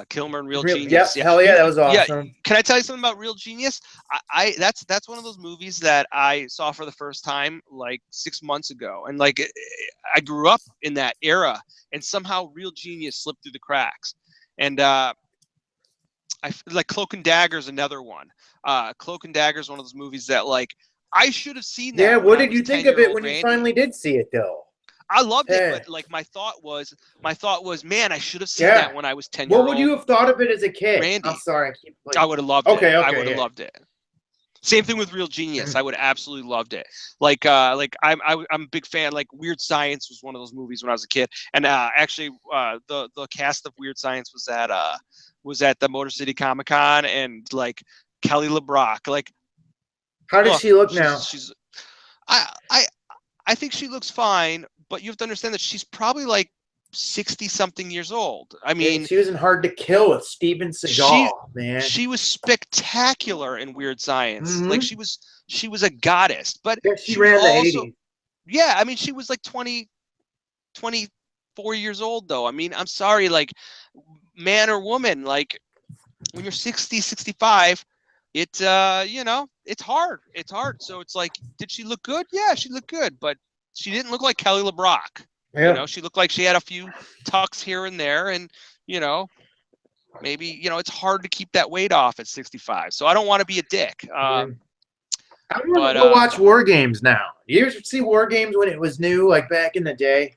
Kilmer and Real Yep. Genius. Hell yeah, that was awesome. Yeah. Can I tell you something about Real Genius? That's one of those movies that I saw for the first time like 6 months ago, and like I grew up in that era, and somehow Real Genius slipped through the cracks. And I like Cloak and Dagger is another one. Cloak and Dagger is one of those movies that like I should have seen that. Yeah. What did you think of it when you finally did see it though? I loved it, but like my thought was, man, I should have seen that when I was 10 years old. What would you have thought of it as a kid? Randy. I'm sorry, I would have loved it. Okay, I would have loved it. Same thing with Real Genius. I would absolutely loved it. Like I'm a big fan. Like Weird Science was one of those movies when I was a kid, and actually the cast of Weird Science was at the Motor City Comic Con, and like Kelly LeBrock. Like, how does she look now? I think she looks fine. But you have to understand that she's probably like 60-something years old. I mean, she was in Hard to Kill with Steven Seagal, man. She was spectacular in Weird Science. Mm-hmm. Like she was a goddess. But yeah, she ran the 80s. Yeah, I mean, she was like 24 years old though. I mean, I'm sorry, like man or woman, like when you're 60, 65, it's hard. It's hard. So it's like, did she look good? Yeah, she looked good, but she didn't look like Kelly LeBrock. Yeah. She looked like she had a few tucks here and there, and maybe it's hard to keep that weight off at 65. So I don't want to be a dick. I want to go watch War Games now. You ever see War Games when it was new, like back in the day?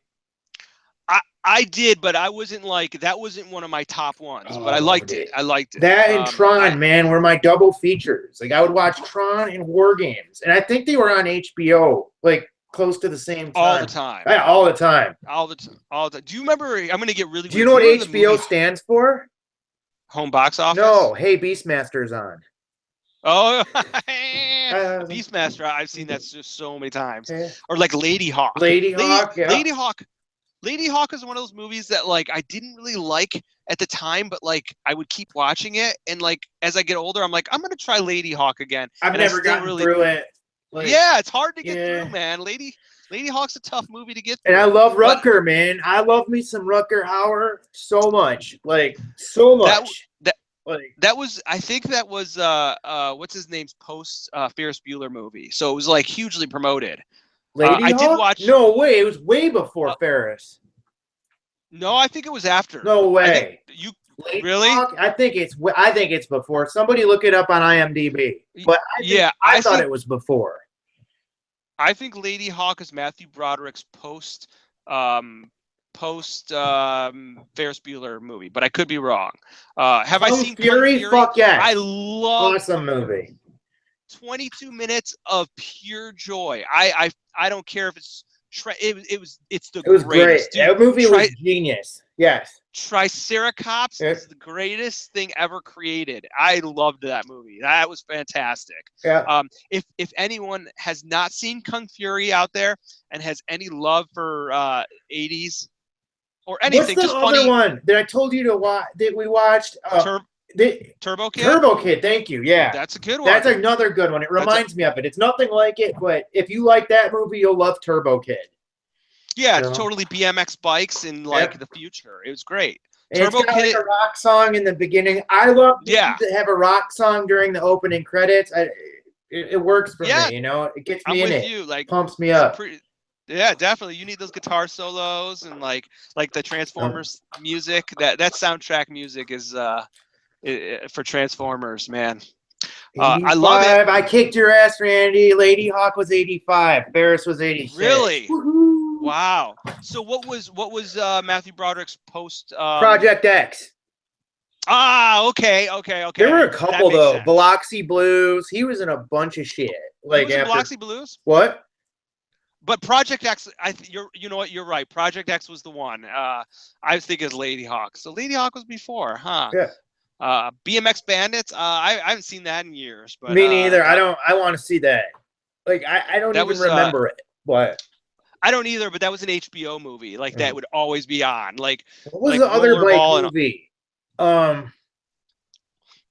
I did, but I wasn't like that. Wasn't one of my top ones, but I liked it. I liked it. That and Tron, man, were my double features. Like I would watch Tron and War Games, and I think they were on HBO, like close to the same time. All the time. Yeah, all the time. All the time. Do you remember? I'm going to get really. Do you know what HBO stands for? Home box office. No. Hey, Beastmaster's on. Oh, Beastmaster! I've seen that just so many times. Or like Lady Hawk. Yeah. Lady Hawk is one of those movies that like I didn't really like at the time, but like I would keep watching it, and like as I get older, I'm like I'm gonna try Lady Hawk again. I've never gotten through it. Like, yeah, it's hard to get through, man. Lady Hawk's a tough movie to get through. And I love Rutger, man. I love me some Rutger Hauer so much, like so much. I think that was what's his name's post Ferris Bueller movie, so it was like hugely promoted. Lady Hawk? I did watch. No way, it was way before Ferris. No, I think it was after. No way. Lady really? Hawk? I think it's before. Somebody look it up on IMDb. But I thought it was before. I think Lady Hawk is Matthew Broderick's post Ferris Bueller movie, but I could be wrong. Have I seen Fury? Fuck yeah! I love awesome movie. 22 minutes of pure joy. I don't care if it's the greatest. Great. That movie was genius. Yes. Triceratops is the greatest thing ever created. I loved that movie. That was fantastic. Yeah. If anyone has not seen Kung Fury out there and has any love for 80s or anything, what's the other one that I told you to watch that we watched? Turbo Kid? Turbo Kid, thank you. Yeah. That's a good one. That's another good one. It reminds me of it. It's nothing like it, but if you like that movie, you'll love Turbo Kid. Yeah, it's totally BMX bikes in like the future. It was great. And Turbo Kid, like a rock song in the beginning. I love to have a rock song during the opening credits. it works for Yeah, me. You know, it gets I'm me in with it, you. Like pumps me some up. pretty. Yeah, definitely. You need those guitar solos and like the Transformers music. That soundtrack music is for Transformers, man. I love it. 85. I kicked your ass, Randy. Lady Hawk was 85. Ferris was 86. Really? Woohoo! Wow. So what was Matthew Broderick's post? Project X. Okay, There were okay. a That couple makes though. sense. Biloxi Blues. He was in a bunch of shit. He Like was in after Biloxi Blues, what? but Project X. You know what? You're right. Project X was the one. I think it's Lady Hawk. So Lady Hawk was before, huh? Yeah. BMX Bandits. I haven't seen that in years, but Me neither. I that don't. I want to see that. Like I don't that even was remember it. What? I don't either, but that was an HBO movie. Like that would always be on. What was Like the other bike Rollerball and movie? Um,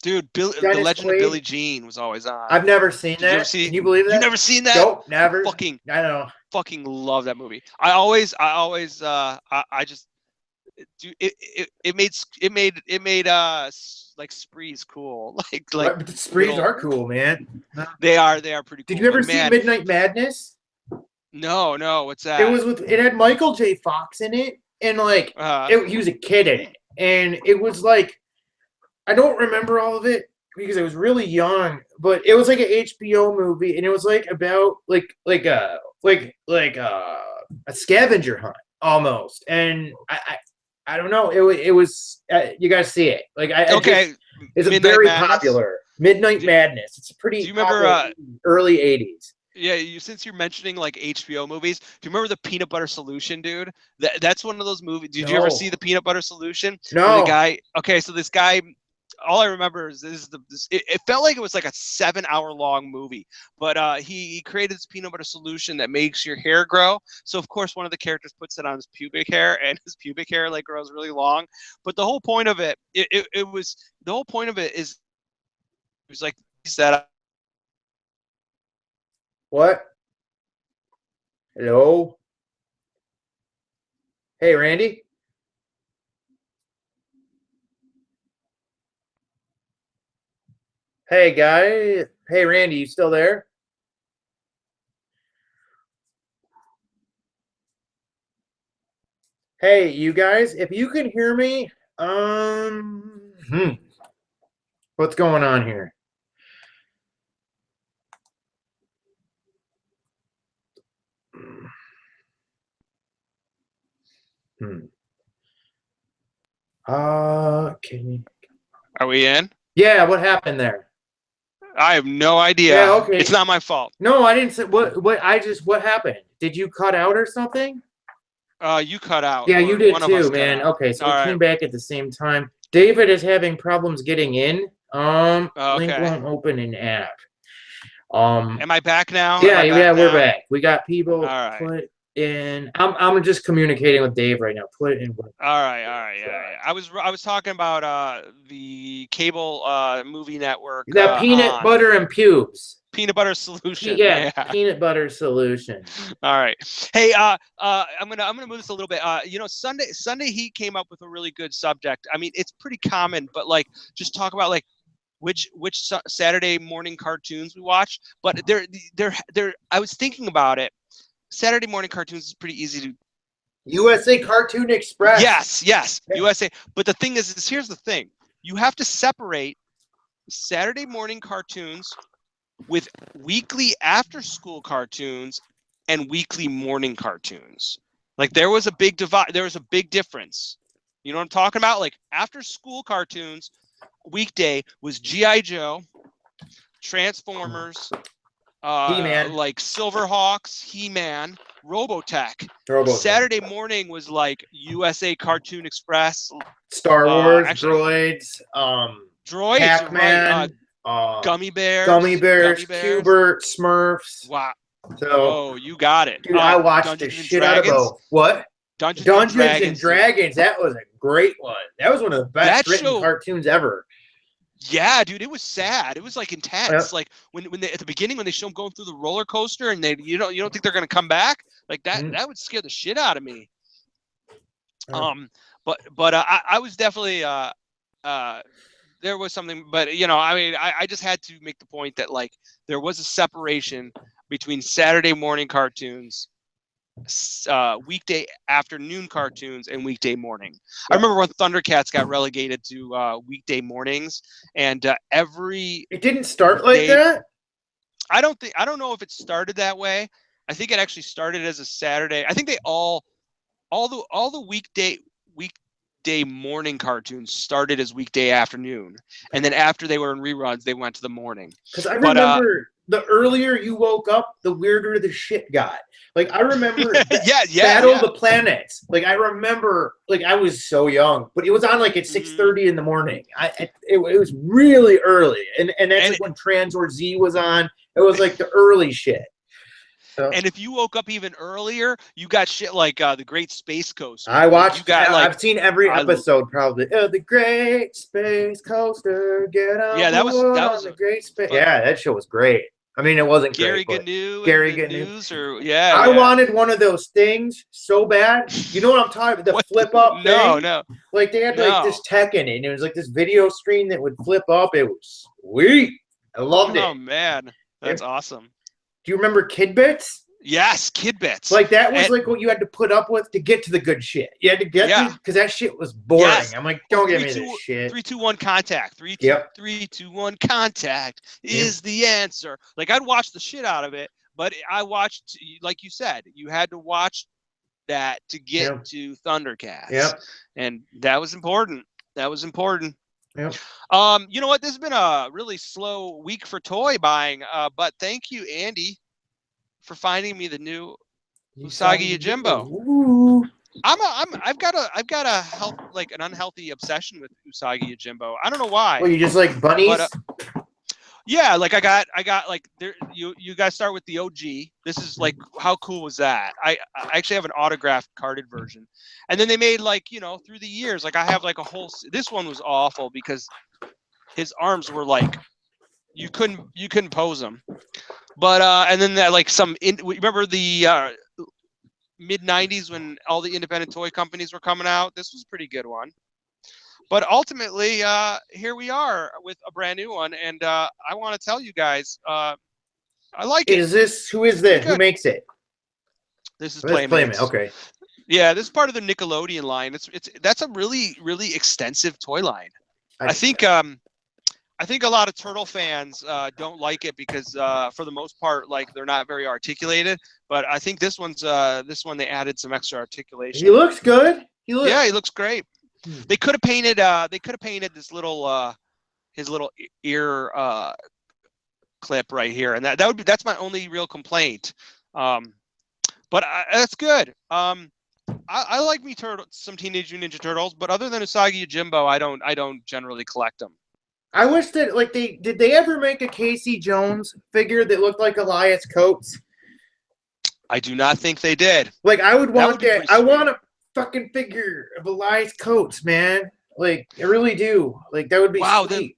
dude, The Dennis Legend of Billie Quaid. Jean was always on. I've never seen Did you ever that. see? Can you believe You that? never seen that? Nope, never. Fucking I don't know. fucking love that movie. I just do it made like sprees cool. Like What? But sprees little are cool, man. they are pretty Did cool. you ever But see man, Midnight Madness? no, what's It that? was with. It had Michael J. Fox in it, and like Uh he was a kid in it, and it was like I don't remember all of it because I was really young, but it was like an HBO movie, and it was like about a scavenger hunt almost, and I don't know. It was you guys see it like I just okay, it's a Midnight very Madness. popular Midnight Do, Madness. It's do pretty you remember popular early 80s. yeah, since you're mentioning like HBO movies, do you remember the Peanut Butter Solution, dude? That's one of those movies. Did you ever see No, the Peanut Butter Solution where the no. guy? Okay, so this guy. All I remember is it felt like it was like a 7 hour long movie, but he created this peanut butter solution that makes your hair grow. So of course one of the characters puts it on his pubic hair, and his pubic hair like grows really long. But the whole point of it was the whole point of it is it was like that. What? Hello? Hey, Randy? Hey, guy. Hey, Randy, you still there? Hey, you guys, if you can hear me, what's going on here? Hmm. Can you? Are we in? Yeah, what happened there? I have no Yeah, idea. It's okay. not my fault. No, I didn't say what happened? Did you cut out or something? You cut out, Yeah, you or did one of us too, cut man. out. Okay, so All we right. came back at the same time. David is having problems getting in. Link Okay. won't open an app. Um, Am I back now? Am yeah, I yeah, back we're now? back. We got people All right. put in. I'm just communicating with Dave right now. Put it in. All right, yeah. I was talking about the cable movie network That peanut on butter and pubes. peanut butter solution. Yeah, Yeah. peanut butter solution. All right. Hey, I'm gonna move this a little bit. Sunday Heat came up with a really good subject. I mean, it's pretty common, but like just talk about like which Saturday morning cartoons we watch. But they're I was thinking about it. Saturday morning cartoons is pretty easy to. USA Cartoon Express. Yes, Yeah. USA. But the thing is here's the thing. You have to separate Saturday morning cartoons with weekly after school cartoons and weekly morning cartoons. Like there was a big divide, there was a big difference. You know what I'm talking about? Like after school cartoons, weekday was G.I. Joe, Transformers, He-Man. like Silverhawks, He-Man, Robotech. Robotech. Saturday morning was like USA Cartoon Express, Star Wars, actually, droids, Droids, Pac-Man, right? Gummy Bears, Cubert, Smurfs. Wow. So, Oh, you got it. dude, I watched the Dungeons and shit out of Dragons. both. What? Dungeons and Dungeons and Dragons. Dragons. That was a great one. That was one of the best That written show. cartoons ever. Yeah, dude, it was sad. It was like intense. Yep. Like when they at the beginning when they show them going through the roller coaster and you don't think they're gonna come back like that. Mhm. That would scare the shit out of me. Yeah. But I was definitely there was something, but you know, I mean, I just had to make the point that like there was a separation between Saturday morning cartoons, weekday afternoon cartoons, and weekday morning. I Yep. remember when Thundercats got relegated to weekday mornings, and every It didn't start like day. that. I don't know if it started that way. I think it actually started as a Saturday. I think they all the weekday morning cartoons started as weekday afternoon, and then after they were in reruns, they went to the morning. Because I But remember the earlier you woke up, the weirder the shit got. Like I remember Battle of the Planets. Like I remember, like I was so young, but it was on like at 6:30 in the morning. It was really early, and that's like when Transword Z was on. It was like the early shit. So, and if you woke up even earlier, you got shit like the Great Space Coaster. I watched. You got, like, I've seen every episode probably. The Great Space Coaster, get on that was the Great Space. Yeah, that show was great. I mean, it wasn't Gary great. Gnu. Gary Gnu. I wanted one of those things so bad. You know what I'm talking about? The flip up thing. No. Like they had like this tech in it, and it was like this video screen that would flip up. It was sweet. I loved it. Oh man, that's awesome. Do you remember Kidbits? Yes, Kidbits. Like that was like what you had to put up with to get to the good shit. You had to get because that shit was boring. Yes. I'm like, don't give me this shit. 3, 2, 1 contact. 3, 2, 1 contact is the answer. Like I'd watch the shit out of it, but I watched, like you said, you had to watch that to get to Thundercats. Yep. And that was important. Yep. You know what? This has been a really slow week for toy buying, but thank you, Andy, for finding me the new Usagi Yojimbo. Ooh. I've got an unhealthy obsession with Usagi Yojimbo. I don't know why. Well, you just like bunnies? But, yeah, like I got like there. You guys start with the OG. This is like, how cool was that? I actually have an autographed carded version, and then they made like, you know, through the years, like I have like a whole. This one was awful because his arms were like, you couldn't pose them. But and then that like remember the mid 90s when all the independent toy companies were coming out. This was a pretty good one. But ultimately, here we are with a brand new one, and I want to tell you guys, I like it. Who is this? Who makes it? This is Playmates. Okay. Yeah, this is part of the Nickelodeon line. That's a really, really extensive toy line. I think a lot of Turtle fans don't like it because for the most part, like they're not very articulated. But I think this one they added some extra articulation. He looks good. He looks great. They could have painted this little his little ear clip right here, and that's my only real complaint. But that's good. I like some Teenage Mutant Ninja Turtles, but other than Usagi Yojimbo, I don't generally collect them. I wish that like did they ever make a Casey Jones figure that looked like Elias Coates? I do not think they did. Like I would want that. I want a fucking figure of Elias Coates, man. Like I really do. Like that would be sweet.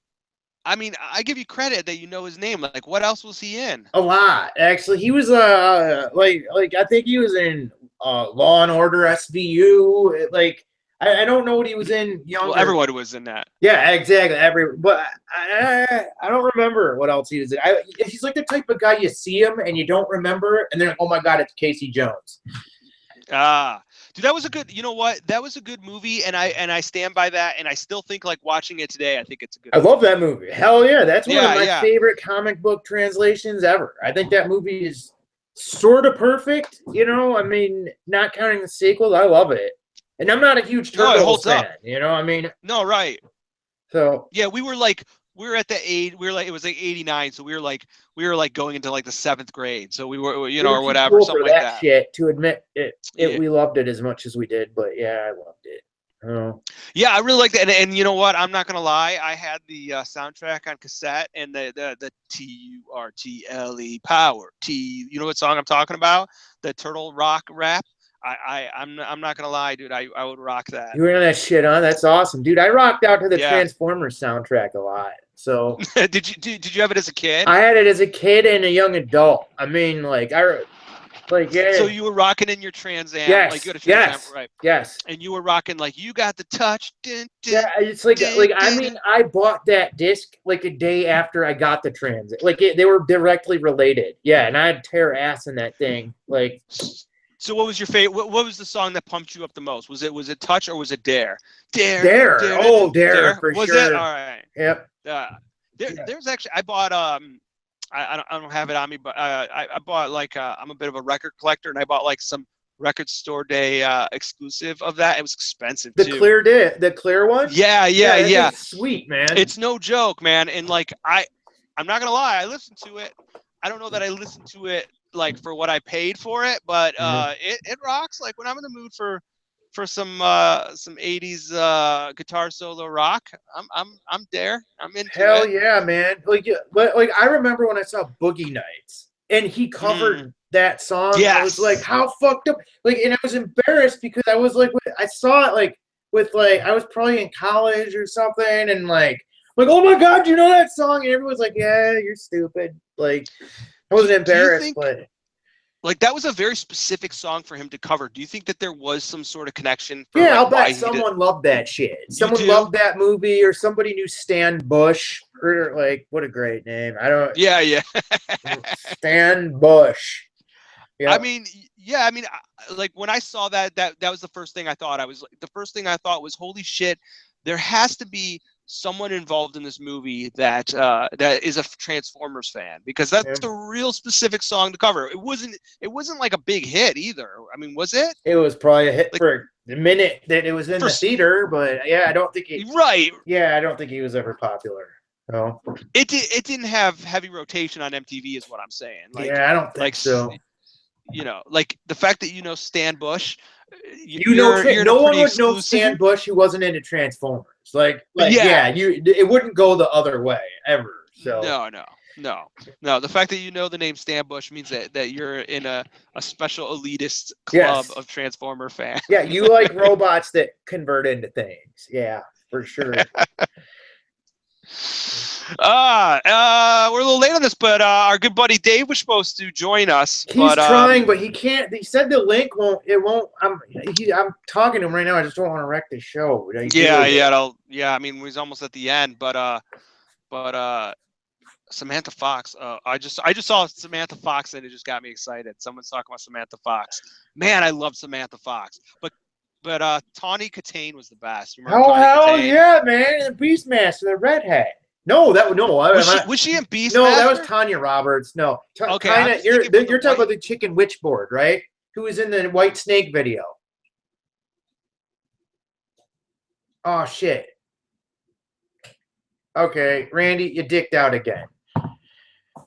I mean, I give you credit that you know his name. Like, what else was he in? A lot, actually. He was like I think he was in Law and Order SVU. Like I don't know what he was in. Younger. Well, everyone was in that. Yeah, exactly. But I don't remember what else he was in. He's like the type of guy you see him and you don't remember, and then oh my god, it's Casey Jones. Dude, that was a good. You know what? That was a good movie, and I stand by that. And I still think like watching it today. I think it's a good. I love that movie. Hell yeah, that's one of my favorite comic book translations ever. I think that movie is sort of perfect. You know, I mean, not counting the sequels, I love it. And I'm not a huge Turtles fan. You know, I mean. No, right. So. Yeah, we were at the age. We were like, it was like '89, so we were like going into like the 7th grade. So we were, you know, or whatever, something like that. Shit, to admit it, we loved it as much as we did, but yeah, I loved it. Oh. Yeah, I really liked it, and you know what? I'm not gonna lie. I had the soundtrack on cassette, and the TURTLE power T. You know what song I'm talking about? The Turtle Rock rap. I'm not gonna lie, dude. I would rock that. You were on that shit on. That's awesome, dude. I rocked out to the Transformers soundtrack a lot. So did you have it as a kid? I had it as a kid and a young adult. I mean, like Like, yeah. So you were rocking in your Trans Am, Yes. like you had a Trans Am, Yes. right? Yes. And you were rocking like you got the touch. Dun, dun, Yeah, it's like dun, I dun, mean, dun. I bought that disc like a day after I got the Transit. Like they were directly related. Yeah, and I had tear ass in that thing. Like, So what was your favorite? What was the song that pumped you up the most? Was it Touch or was it Dare? Dare. Oh, Dare for Was sure. it? All right. Yep. There's actually I bought I don't have it on me, but I bought like I'm a bit of a record collector, and I bought like some record store day exclusive of that. It was expensive too. The clear one. Yeah. That thing's sweet, man. It's no joke, man. And like I'm not gonna lie, I listened to it. I don't know that I listened to it like for what I paid for it, but it rocks. Like when I'm in the mood for some 80s guitar solo rock, I'm there. I'm into Hell it. yeah, man. Like I remember when I saw Boogie Nights and he covered that song. Yes. I was like, how fucked up. Like, and I was embarrassed because I was like, I saw it like with like I was probably in college or something, and like, oh my god, you know that song? And everyone's like, yeah, you're stupid. Like, I wasn't embarrassed, but like that was a very specific song for him to cover. Do you think that there was some sort of connection? For, yeah, like, I'll bet someone loved that shit. Someone do? loved that movie, or somebody knew Stan Bush, or like, what a great name. I don't. Yeah. Stan Bush. Yeah. I mean, like when I saw that was the first thing I thought. The first thing I thought was, holy shit, there has to be someone involved in this movie that is a Transformers fan, because that's a real specific song to cover. It wasn't like a big hit either. I mean, was it? It was probably a hit like, for the minute that it was in the theater, but yeah, I don't think I don't think he was ever popular. No. It didn't have heavy rotation on MTV, is what I'm saying. Like, yeah, I don't think so. You know, like the fact that you know Stan Bush, no one would know Stan Bush who wasn't into Transformers. It wouldn't go the other way ever. So no. The fact that you know the name Stan Bush means that you're in a special elitist club of Transformer fans. Yeah, you like robots that convert into things. Yeah, for sure. We're a little late on this, but our good buddy Dave was supposed to join us. He's trying, but he can't. He said the link won't. It won't. I'm talking to him right now. I just don't want to wreck the show. Yeah. I mean, he's almost at the end, but Samantha Fox. I just saw Samantha Fox, and it just got me excited. Someone's talking about Samantha Fox. Man, I love Samantha Fox, but Tawny Katane was the best. Hell yeah, man! The Beastmaster, the redhead. No, was she in Beastmaster? No, that was Tanya Roberts. No, okay. You're talking about the chicken witchboard, right? Who was in the White Snake video? Oh shit. Okay, Randy, you dicked out again.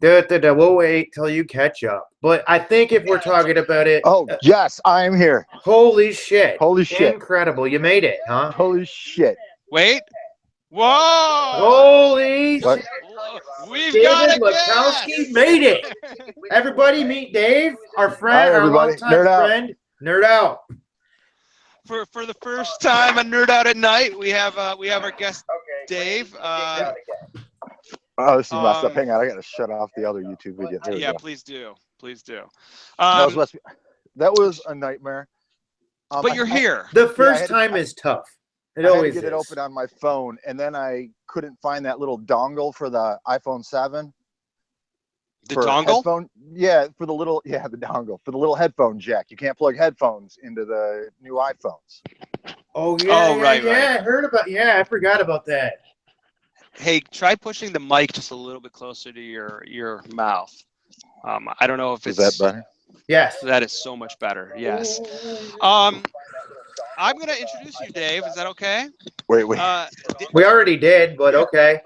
We'll wait till you catch up. But I think if we're talking about it. Oh, yes, I am here. Holy shit. Holy shit. Incredible. You made it, huh? Holy shit. Wait. Whoa. Holy shit. David Lakowski made it. Everybody meet Dave, our friend, our longtime friend, Knerdout. For the first time on Knerdout at Night, we have our guest Dave. Oh, this is messed up. Hang on, I gotta shut off the other YouTube video. Yeah, please do. That was a nightmare. But you're here. The first time is tough. I had to get it open on my phone, and then I couldn't find that little dongle for the iPhone 7. The dongle? For the dongle for the little headphone jack. You can't plug headphones into the new iPhones. Oh yeah, right. I heard about. Yeah, I forgot about that. Hey, try pushing the mic just a little bit closer to your mouth. I don't know if it's. Is that better? Yes. That is so much better. Yes. I'm gonna introduce you, Dave. Is that okay? Wait. We already did, but okay.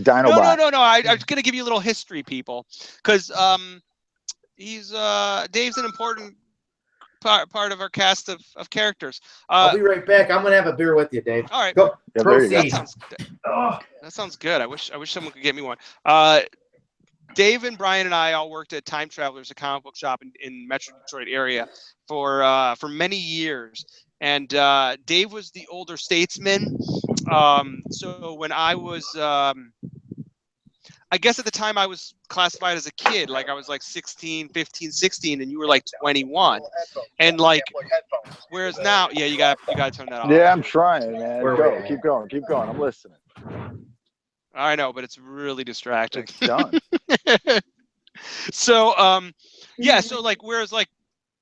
Dinobot. No. I was gonna give you a little history, people, because Dave's an important part of our cast of characters. I'll be right back. I'm gonna have a beer with you, Dave. All right. Go. Yeah, proceed. That sounds good. I wish someone could get me one. Dave and Brian and I all worked at Time Travelers, a comic book shop in Metro Detroit area for many years. And Dave was the older statesman. So when I was I guess at the time I was classified as a kid, like I was like 16, 15, 16, and you were like 21. And like, whereas now, yeah, you got to turn that off. Yeah, I'm trying, man. Where Go, we at? keep going. I'm listening. I know, but it's really distracting. It's done. So, yeah, so like, whereas like,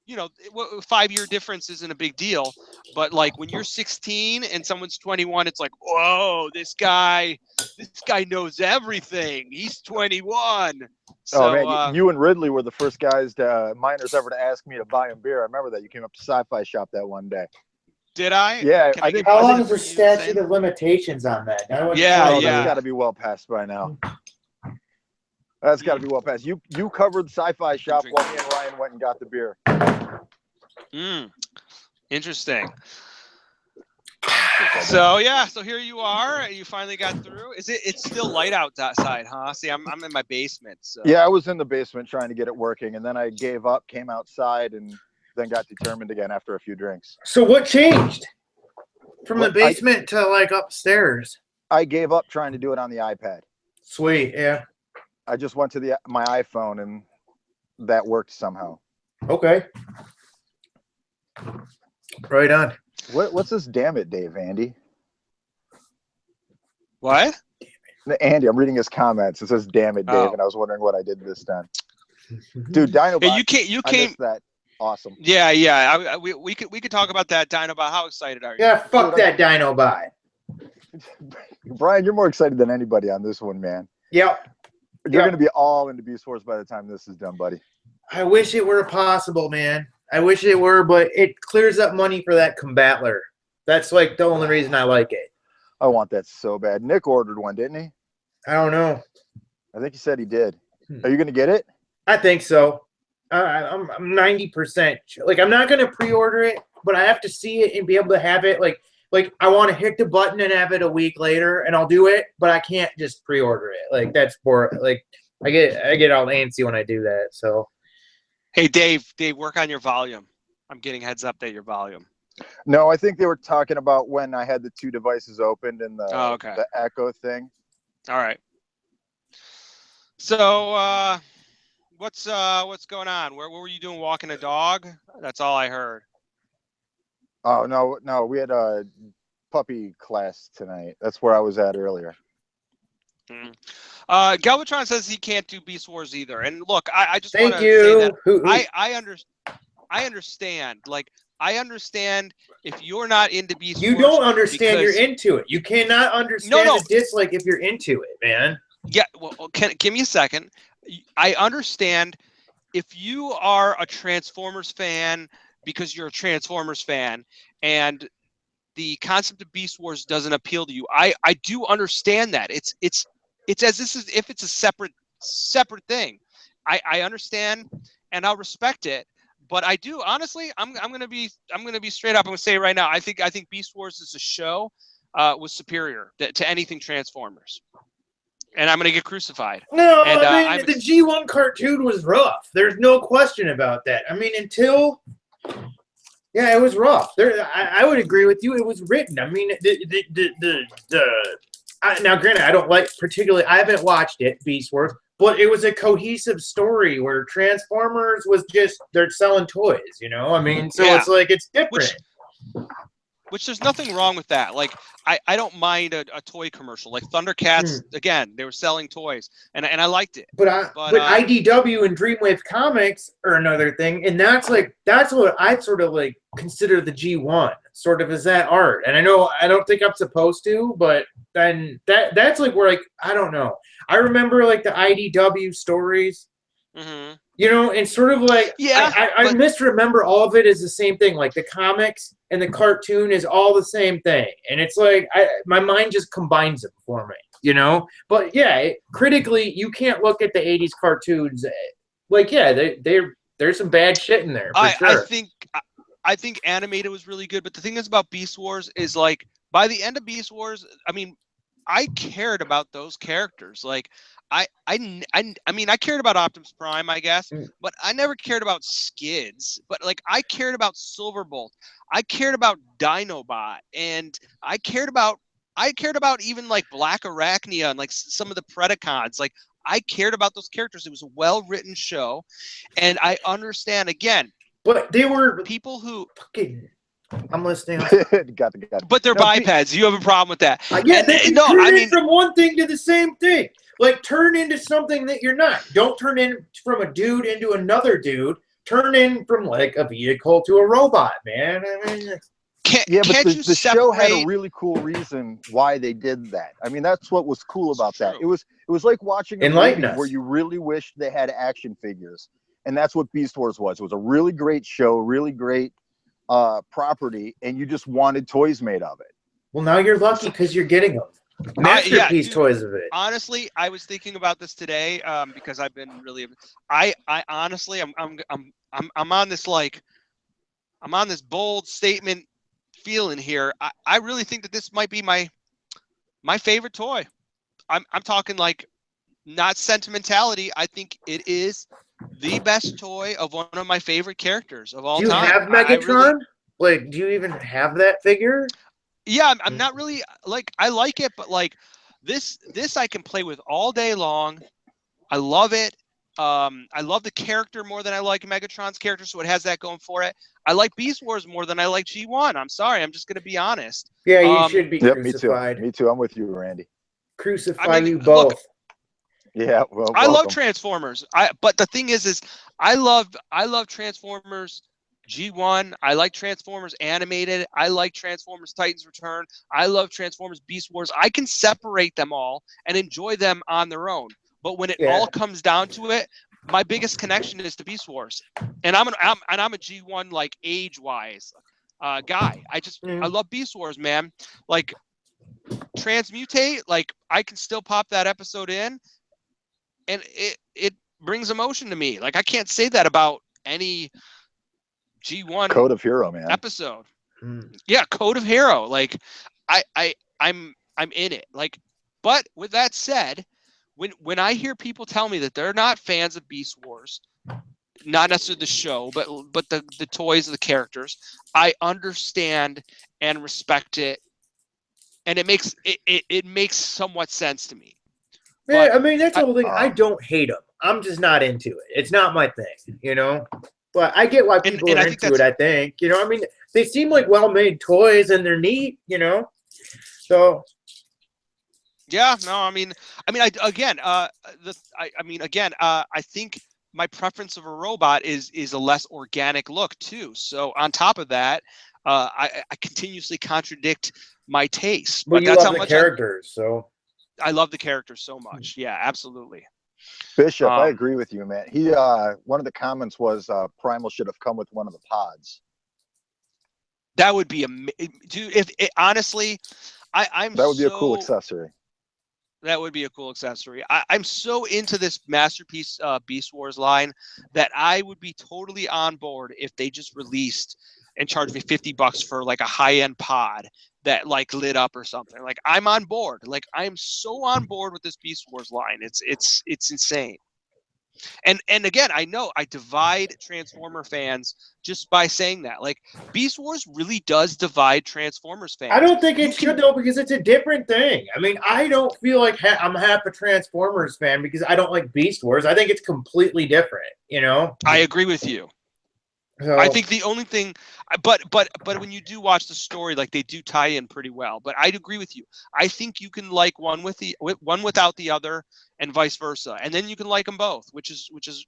you know, 5-year difference isn't a big deal, but like when you're 16 and someone's 21, it's like, whoa, this guy knows everything. He's 21. So, Oh man, you and Ridley were the first guys, minors, ever to ask me to buy him beer. I remember that. You came up to Sci-Fi Shop that one day. did I? Yeah, Can I think- get How long buzzes is the for you statute saying- of limitations on that? Yeah, Oh, yeah. that's got to be well past by now. That's got to be well past. You covered Sci-Fi Shop while me and Ryan went and got the beer. Interesting. So yeah, so here you are. You finally got through. It's still light outside, huh? See, I'm in my basement. So. Yeah, I was in the basement trying to get it working, and then I gave up, came outside, and then got determined again after a few drinks. So what changed from the What, basement to like upstairs? I gave up trying to do it on the iPad. Sweet, yeah. I just went to my iPhone, and that worked somehow. Okay. Right on. What's this damn it, Dave, Andy? What? Andy, I'm reading his comments. It says, damn it, Dave, Oh. and I was wondering what I did this time. Dude, Dinobot, Hey, you I came. missed that. Awesome. Yeah. We could talk about that, Dinobot. How excited are you? Yeah, fuck Dude, that Dinobot. Brian, you're more excited than anybody on this one, man. Yep. You're Yeah. going to be all into Beast Wars by the time this is done, buddy. I wish it were possible, man. I wish it were, but it clears up money for that Combatler. That's like the only reason I like it. I want that so bad. Nick ordered one, didn't he? I don't know. I think he said he did. Are you going to get it? I think so. I'm 90%. Like, I'm not gonna pre-order it, but I have to see it and be able to have it. Like I want to hit the button and have it a week later, and I'll do it. But I can't just pre-order it. Like that's boring. Like I get all antsy when I do that. So. Hey, Dave, work on your volume. I'm getting heads up that your volume. No, I think they were talking about when I had the two devices opened and Oh, okay. the echo thing. All right. So, what's going on? What were you doing? Walking a dog? That's all I heard. Oh, no, we had a puppy class tonight. That's where I was at earlier. Galvatron says he can't do Beast Wars either. And look, I just want Thank to say that you. I understand. Like, I understand if you're not into Beast You Wars. don't understand. because- You're into it. You cannot understand No. the dislike if you're into it, man. Yeah, well, give me a second. I understand if you are a Transformers fan because you're a Transformers fan and the concept of Beast Wars doesn't appeal to you. I do understand that. It's as this is if it's a separate thing. I understand and I'll respect it. But I do honestly, I'm gonna be straight up. I'm gonna say it right now. I think Beast Wars as a show was superior to anything Transformers. And I'm gonna get crucified. No, And, I mean, the G1 cartoon was rough. There's no question about that. I mean, yeah, it was rough. I would agree with you. It was written. I mean, now granted, I don't like particularly. I haven't watched it, Beast Wars, but it was a cohesive story where Transformers was just they're selling toys. You know, I mean, so Yeah. it's like it's different. Which there's nothing wrong with that. Like I don't mind a toy commercial. Like Thundercats, again, they were selling toys, and I liked it. But IDW and Dreamwave Comics are another thing, and that's what I sort of like consider the G1, sort of as that art. And I know I don't think I'm supposed to, but then that's like where like I don't know. I remember like the IDW stories. Mm-hmm. You know, and sort of like I misremember all of it as the same thing. Like the comics and the cartoon is all the same thing, and it's like my mind just combines them for me. You know, but yeah, critically, you can't look at the '80s cartoons. Like, yeah, there's some bad shit in there. For sure. I think animated was really good, but the thing is about Beast Wars is like by the end of Beast Wars, I mean, I cared about those characters. Like I mean, I cared about Optimus Prime, I guess, but I never cared about Skids. But like, I cared about Silverbolt. I cared about Dinobot, and I cared about even like Black Arachnia and like some of the Predacons. Like, I cared about those characters. It was a well-written show, and I understand again. But they were people who fucking. I'm listening. got the. But they're bipeds. You have a problem with that? Yeah, they can turn in from one thing to the same thing. Like turn into something that you're not. Don't turn in from a dude into another dude. Turn in from like a vehicle to a robot, man. I mean, but the show had a really cool reason why they did that. I mean, that's what was cool about that. It was like watching a movie where you really wished they had action figures, and that's what Beast Wars was. It was a really great show, really great property, and you just wanted toys made of it. Well, now you're lucky because you're getting them. Masterpiece toys of it. Honestly, I was thinking about this today because I've been really. I honestly, I'm on this I'm on this bold statement feeling here. I really think that this might be my favorite toy. I'm talking like not sentimentality. I think it is the best toy of one of my favorite characters of all time. Do you have Megatron? Like, do you even have that figure? Yeah, I'm not really like I like it, but like this I can play with all day long. I love it. I love the character more than I like Megatron's character, so it has that going for it. I like Beast Wars more than I like G1. I'm sorry, I'm just gonna be honest. Yeah, you should be crucified. Me too. I'm with you, Randy. Crucify you both. Look, yeah, well, I love Transformers. But the thing is I love Transformers G1. I like Transformers animated. I like Transformers Titans Return. I love Transformers Beast Wars. I can separate them all and enjoy them on their own. But when it all comes down to it, my biggest connection is to Beast Wars, and I'm a G1 like age-wise guy. I love Beast Wars, man. Like Transmutate, like I can still pop that episode in, and it brings emotion to me. Like I can't say that about any G1 Code of Hero, man. episode. Yeah, Code of Hero. Like I'm in it. Like, but with that said, when I hear people tell me that they're not fans of Beast Wars, not necessarily the show, but the toys, the characters, I understand and respect it, and it makes somewhat sense to me. Yeah, I mean that's the whole thing. I don't hate them. I'm just not into it. It's not my thing, you know. But I get why people are into it. I think, you know. I mean, they seem like well-made toys and they're neat, you know. So. Yeah. No. I think my preference of a robot is a less organic look too. So on top of that, I continuously contradict my taste. But you love the characters, so. I love the characters so much. Yeah, absolutely. Bishop, I agree with you, man. He one of the comments was Primal should have come with one of the pods. That would be dude. Honestly, I'm. That would be a cool accessory. That would be a cool accessory. I'm so into this Masterpiece Beast Wars line that I would be totally on board if they just released and charged me $50 for like a high-end pod that like lit up or something. Like I'm on board. Like I'm so on board with this Beast Wars line. It's insane. And again, I know I divide Transformer fans just by saying that. Like Beast Wars really does divide Transformers fans. I don't think it should though, because it's a different thing. I mean, I don't feel like I'm half a Transformers fan because I don't like Beast Wars. I think it's completely different, you know? I agree with you. So, I think the only thing, but when you do watch the story, like they do tie in pretty well. But I'd agree with you. I think you can like one without the other, and vice versa, and then you can like them both, which is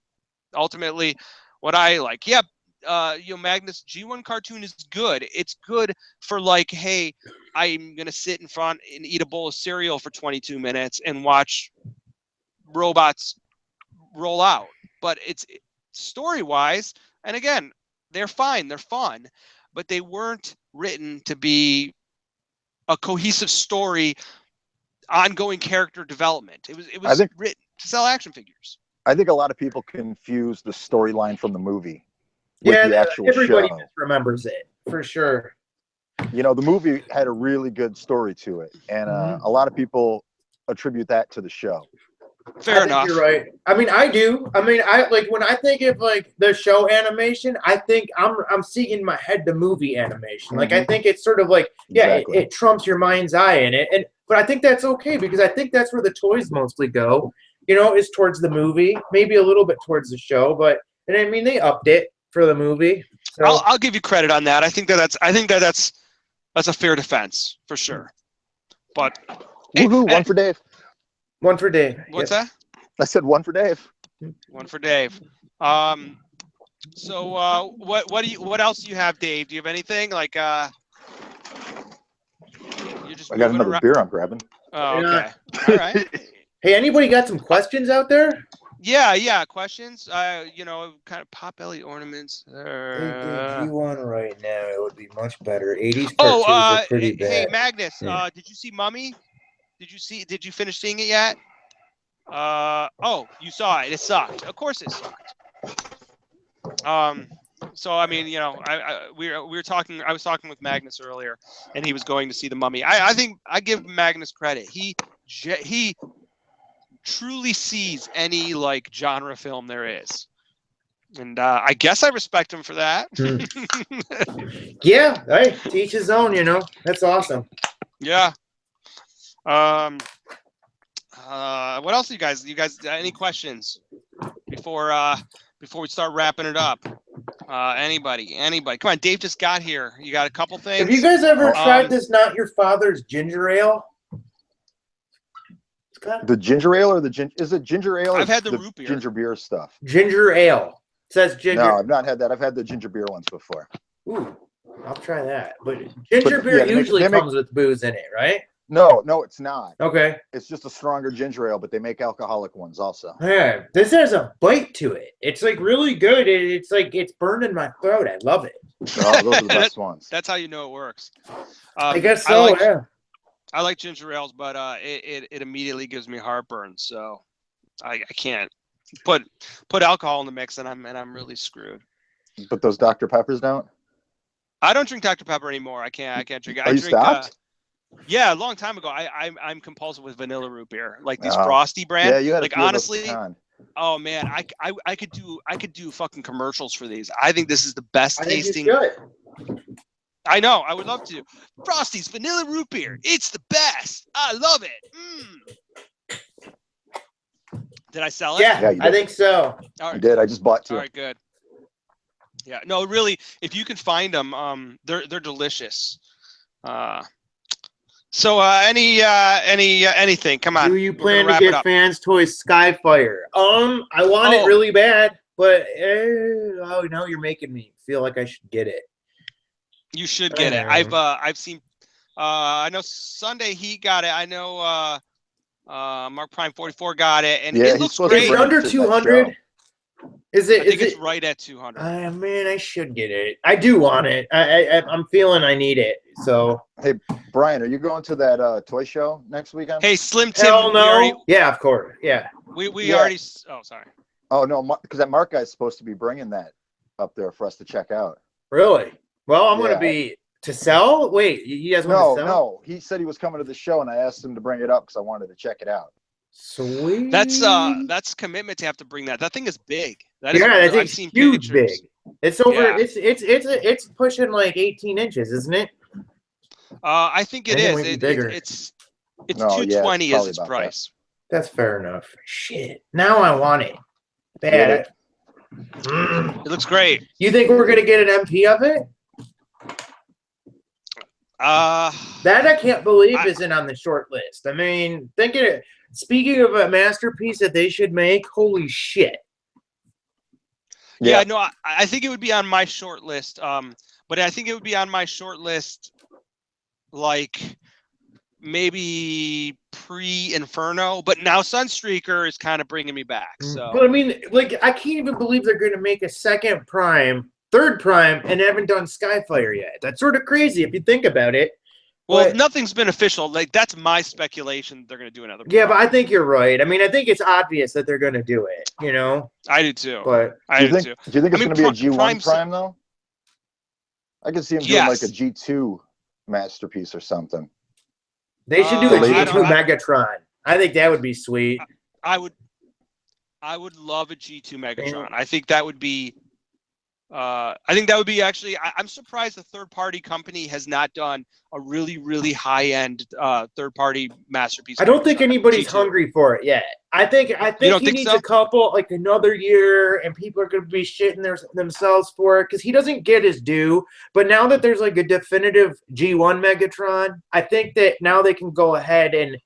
ultimately what I like. Yeah, Magnus G1 cartoon is good. It's good for like, hey, I'm gonna sit in front and eat a bowl of cereal for 22 minutes and watch robots roll out. But it's story wise. And again, they're fine. They're fun, but they weren't written to be a cohesive story, ongoing character development. It was written to sell action figures. I think a lot of people confuse the storyline from the movie with the actual everybody show. Remembers it for sure. You know, the movie had a really good story to it, and a lot of people attribute that to the show. Fair enough. You're right. I mean, I do. I mean, I like when I think of like the show animation, I think I'm seeing in my head the movie animation. Like I think it's sort of like it trumps your mind's eye in it. But I think that's okay because I think that's where the toys mostly go. is towards the movie, maybe a little bit towards the show, but and I mean they upped it for the movie. So I'll give you credit on that. I think that's a fair defense for sure. But woohoo, one for Dave. One for Dave. What's that? I said one for Dave. One for Dave. So what else do you have, Dave? Do you have anything like you're just I got another around? beer I'm grabbing. Oh, okay. All right. Hey, anybody got some questions out there? Yeah. Questions? Kind of pot-bellied ornaments. If you want right now, it would be much better. 80s cartoons are pretty bad. Hey, Magnus, Yeah. did you see Mummy? Did you finish seeing it yet? You saw it. It sucked. Of course it sucked. So I mean, we were talking. I was talking with Magnus earlier, and he was going to see the Mummy. I think I give Magnus credit. He truly sees any like genre film there is, and I guess I respect him for that. Yeah, hey, to each his own. That's awesome. Yeah. What else, you guys? Any questions before we start wrapping it up? Anybody? Come on, Dave just got here. You got a couple things? Have you guys ever tried this Not Your Father's ginger ale? The ginger ale or is it ginger ale? I've had the root beer. Ginger beer stuff. Ginger ale. It says ginger. No, I've not had that. I've had the ginger beer ones before. Ooh, I'll try that. But ginger beer usually comes with booze in it, right? No, it's not. Okay. It's just a stronger ginger ale, but they make alcoholic ones also. Yeah, this has a bite to it. It's like really good. It's like it's burned in my throat. I love it. Oh, those are the best ones. That's how you know it works. I guess so. I like ginger ales, but it immediately gives me heartburn, so I can't put alcohol in the mix, and I'm really screwed. But those Dr. Peppers don't? I don't drink Dr. Pepper anymore. I can't drink it. You stopped? Yeah, a long time ago. I'm compulsive with vanilla root beer, like these Frosty brand. Yeah, you had like honestly. Oh man, I could do fucking commercials for these. I think this is the best tasting. I know. I would love to. Frosty's vanilla root beer. It's the best. I love it. Did I sell it? Yeah, I think so. All right. You did. I just bought two. All right, good. Yeah. No, really. If you can find them, they're delicious. So anything? Come on. Do you plan to get fans toys Skyfire? I want it really bad, but now you're making me feel like I should get it. You should get it. I've seen. I know Sunday he got it. I know Mark Prime 44 got it, and it looks great. Is it under 200? Is it? I think it's right at 200. Man, I should get it. I do want it. I'm feeling I need it. So. Hey, Brian, are you going to that toy show next weekend? Hey, Slim Tim. Hell no. Yeah, of course. Yeah. We already. Oh, sorry. Oh no, because that Mark guy's supposed to be bringing that up there for us to check out. Really? Well, I'm going to be to sell. Wait, you guys want to sell? No. He said he was coming to the show, and I asked him to bring it up because I wanted to check it out. Sweet. That's commitment to have to bring that. That thing is big. I've seen huge, pictures. Big. It's over. Yeah. It's pushing like 18 inches, isn't it? I think it is. It's 220 is its price. That's fair enough. Shit. Now I want it. Bad. It looks great. You think we're gonna get an MP of it? That I can't believe isn't on the short list. I mean, speaking of a masterpiece that they should make, holy shit. Yeah, no, I think it would be on my short list. But I think it would be on my short list, like maybe pre-Inferno. But now Sunstreaker is kind of bringing me back. So, but I mean, like, I can't even believe they're going to make a second Prime, third Prime, and haven't done Skyfire yet. That's sort of crazy if you think about it. Well, nothing's been official. Like, that's my speculation. They're going to do another Prime. Yeah, but I think you're right. I mean, I think it's obvious that they're going to do it. You know. I do too. But do you think it's going to be a G1 Prime though? I can see him doing like a G2 masterpiece or something. They should do a G2 Megatron. I think that would be sweet. I would love a G2 Megatron. I think that would be I think that would be actually. I'm surprised the third-party company has not done a really, really high-end third-party masterpiece. I don't think anybody's G2. hungry for it yet. I think he needs a couple, like another year, and people are going to be shitting themselves for it because he doesn't get his due. But now that there's like a definitive G1 Megatron, I think that now they can go ahead and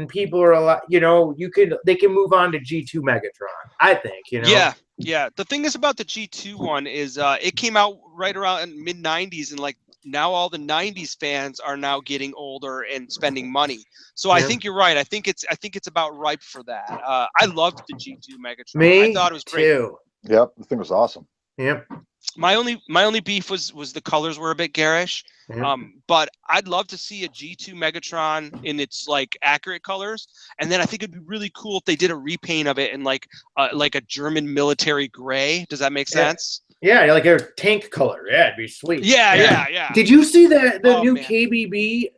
people are a lot. They can move on to G2 Megatron. I think. Yeah. The thing is about the G2 one is it came out right around mid '90s, and like now all the '90s fans are now getting older and spending money. So I think you're right. I think it's about ripe for that. I loved the G2 Megatron. I thought it was great. Too. Yep, the thing was awesome. Yep. My only beef was the colors were a bit garish. But I'd love to see a G2 Megatron in its like accurate colors, and then I think it'd be really cool if they did a repaint of it in like a German military gray. Does that make sense? Yeah, like a tank color. Yeah, it'd be sweet. Yeah. Did you see the new KBB?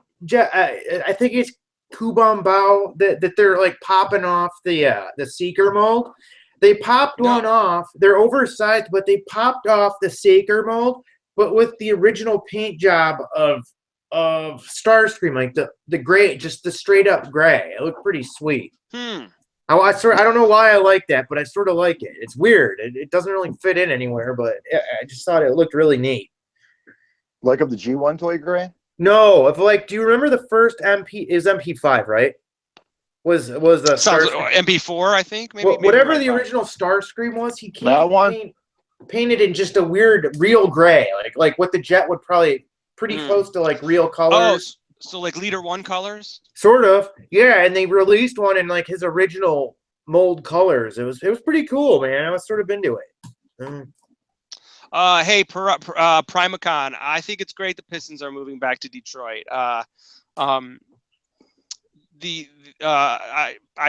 I think it's Kubon Bao that they're like popping off the Seeker mold. They popped one off. They're oversized, but they popped off the Seeker mold, but with the original paint job of Starscream, like the gray, just the straight up gray. It looked pretty sweet. I don't know why I like that, but I sort of like it. It's weird. It doesn't really fit in anywhere, but I just thought it looked really neat. Like of the G1 toy gray? No, do you remember the first MP? Is MP5, right? Was a MP4, I think. Maybe whatever the original Starscream was, he painted in just a weird real gray, like what the Jet would probably pretty close to like real colors. Oh, so like Leader 1 colors? Sort of, yeah. And they released one in like his original mold colors. It was pretty cool, man. I was sort of into it. Hey, Primacon, I think it's great the Pistons are moving back to Detroit. I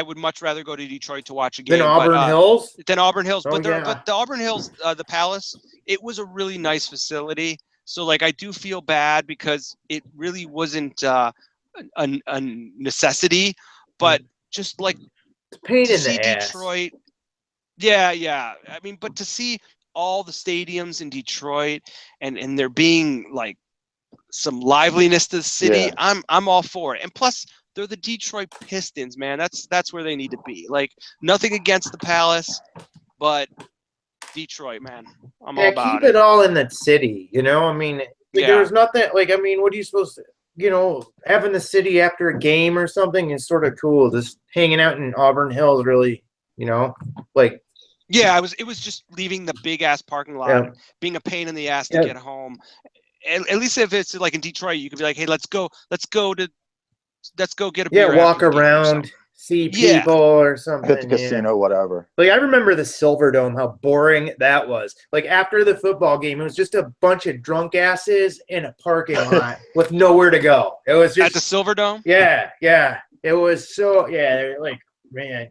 would much rather go to Detroit to watch a game than Auburn Hills. But the Auburn Hills, the Palace, it was a really nice facility. So like I do feel bad because it really wasn't a necessity, but just like pain to in see the ass. Detroit. Yeah. I mean, but to see all the stadiums in Detroit and there being like some liveliness to the city, I'm all for it. And plus, they're the Detroit Pistons, man. That's where they need to be. Like nothing against the Palace, but Detroit, man. I'm all about keep it all in that city. I mean, there's nothing like. I mean, what are you supposed to? Having the city after a game or something is sort of cool. Just hanging out in Auburn Hills, really. Like. Yeah, it was just leaving the big ass parking lot, being a pain in the ass to get home. At least if it's like in Detroit, you could be like, hey, let's go get a beer. Walk around, see people or something. Hit the casino, whatever. Like I remember the Silverdome, how boring that was. Like after the football game, it was just a bunch of drunk asses in a parking lot with nowhere to go. It was just at the Silverdome. Yeah. It was so like man,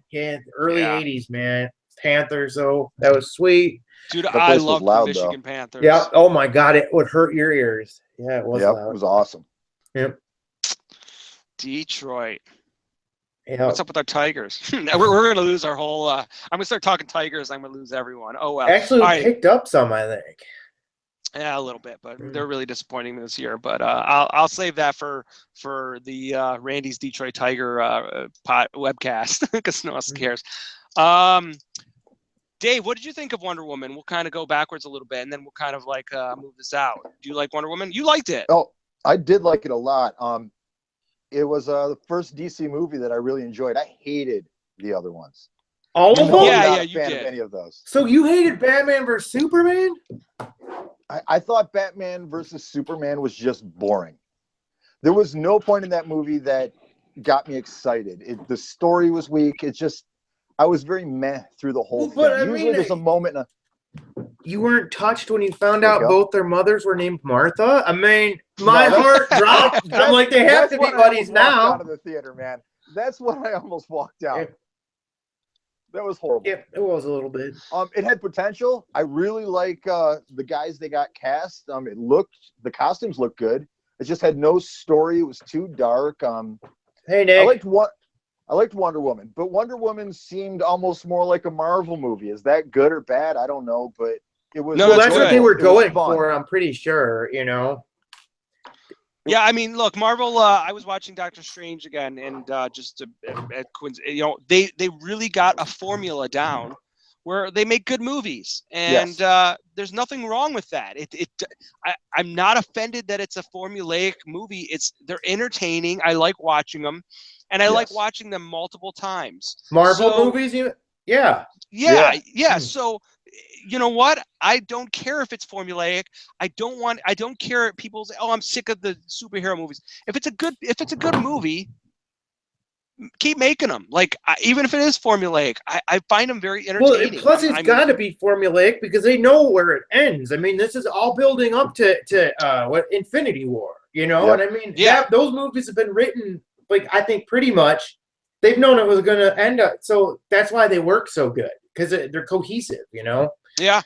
early '80s, man. Panthers, though, that was sweet. Dude, I love the Michigan Panthers. Yeah. Oh my God, it would hurt your ears. Yeah, it was. Loud. It was awesome. Yep. Detroit. Yep. What's up with our Tigers? we're gonna lose our whole. I'm gonna start talking Tigers. I'm gonna lose everyone. Oh well. Actually, we picked up some, I think. Yeah, a little bit, but they're really disappointing this year. But I'll save that for the Randy's Detroit Tiger webcast because no one else cares. Dave, what did you think of Wonder Woman? We'll kind of go backwards a little bit, and then we'll kind of like move this out. Do you like Wonder Woman? You liked it. Oh, I did like it a lot. It was the first DC movie that I really enjoyed. I hated the other ones. All of them? Yeah, you did. Of any of those. So you hated Batman versus Superman? I thought Batman versus Superman was just boring. There was no point in that movie that got me excited. The story was weak. It's just I was very meh through the whole thing. Usually there's a moment. You weren't touched when you found out both their mothers were named Martha? I mean, my heart dropped. I'm like, they have to be buddies now. Out of the theater, man. That's when I almost walked out. That was horrible. Yeah, it was a little bit. It had potential. I really like the guys they got cast. The costumes looked good. It just had no story. It was too dark. Hey, Nick. I liked Wonder Woman, but Wonder Woman seemed almost more like a Marvel movie. Is that good or bad? I don't know, but It was. No, well, that's good. what they were It was going fun. for. I'm pretty sure. Yeah, I mean, look, Marvel. I was watching Doctor Strange again, and they really got a formula down where they make good movies, and there's nothing wrong with that. I'm not offended that it's a formulaic movie. They're entertaining. I like watching them, and I like watching them multiple times. Marvel movies, Yeah. Hmm. So, you know what? I don't care if it's formulaic. I don't care if people say, "Oh, I'm sick of the superhero movies." If it's a good movie, keep making them. Like, even if it is formulaic, I find them very entertaining. Well, plus it's got to be formulaic because they know where it ends. I mean, this is all building up to what Infinity War, And I mean, those movies have been written, like, I think pretty much they've known it was going to end up. So that's why they work so good because they're cohesive, Yeah.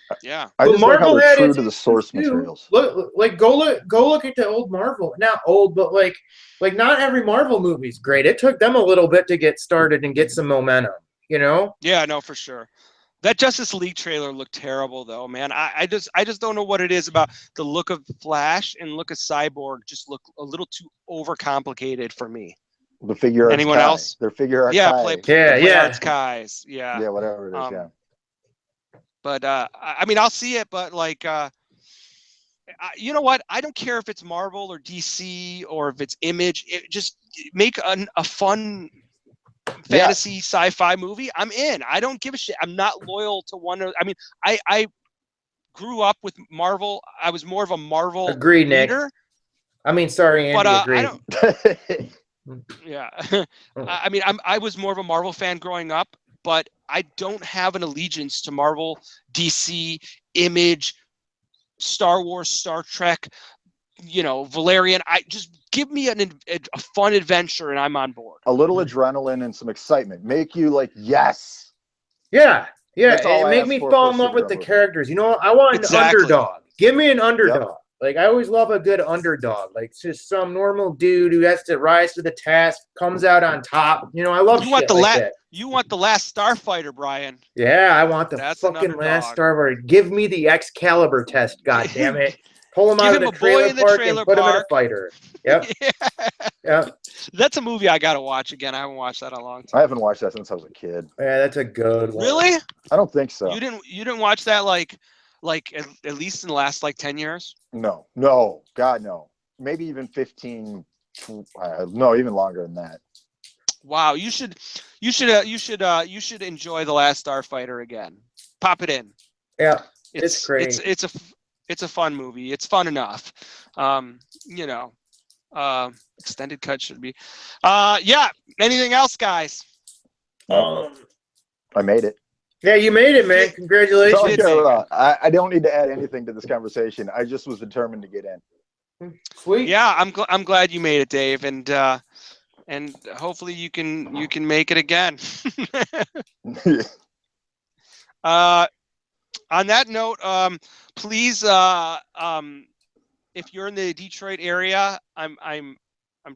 I just like how they're true to the source materials. Look, go look at the old Marvel. Not old, but like not every Marvel movie's great. It took them a little bit to get started and get some momentum, Yeah, no, for sure. That Justice League trailer looked terrible, though, man. I just don't know what it is about the look of Flash and look of Cyborg. Just look a little too overcomplicated for me. The figure arts. Anyone else? Their figure arts. Play arts Kais. Yeah. Yeah, whatever it is. Yeah. But I mean, I'll see it. But like, you know what? I don't care if it's Marvel or DC or if it's Image. Just make a fun fantasy sci-fi movie. I'm in. I don't give a shit. I'm not loyal to one. I mean, I grew up with Marvel. I was more of a Marvel reader. Nick. I mean, sorry, Andy. But agree. I don't. Yeah. I mean, I was more of a Marvel fan growing up, but I don't have an allegiance to Marvel, DC, Image, Star Wars, Star Trek, Valerian. I just give me a fun adventure and I'm on board. A little adrenaline and some excitement. Make you like, yes. Yeah. It make me fall in love with the characters. I want an underdog. Give me an underdog. Yep. Like, I always love a good underdog. Like, it's just some normal dude who has to rise to the task, comes out on top. I love shit like that. You want the last Starfighter, Brian. Yeah, I want the fucking last Starfighter. Give me the Excalibur test, God damn it. Pull him out of the trailer park and put him in a fighter. Yep. Yeah. That's a movie I got to watch again. I haven't watched that in a long time. I haven't watched that since I was a kid. Yeah, that's a good one. Really? I don't think so. You didn't watch that like at least in the last 10 years? No, God, no. Maybe even 15. No, even longer than that. Wow, you should enjoy The Last Starfighter again. Pop it in. Yeah, it's great. It's a fun movie. It's fun enough. Extended cut should be. Yeah. Anything else, guys? I made it. Yeah, you made it, man. Congratulations. I don't need to add anything to this conversation. I just was determined to get in. Sweet. Yeah, I'm glad you made it, Dave, and hopefully you can make it again. On that note, please, if you're in the Detroit area, I'm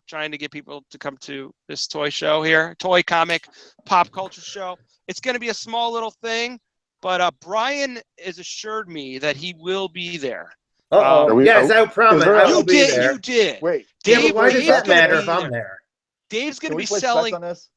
trying to get people to come to this toy show here, toy comic pop culture show. It's going to be a small little thing, but Brian has assured me that he will be there. Yes, I promise. You did. Wait, Dave, yeah, why does that matter if I'm there? Dave's going to be selling. On this?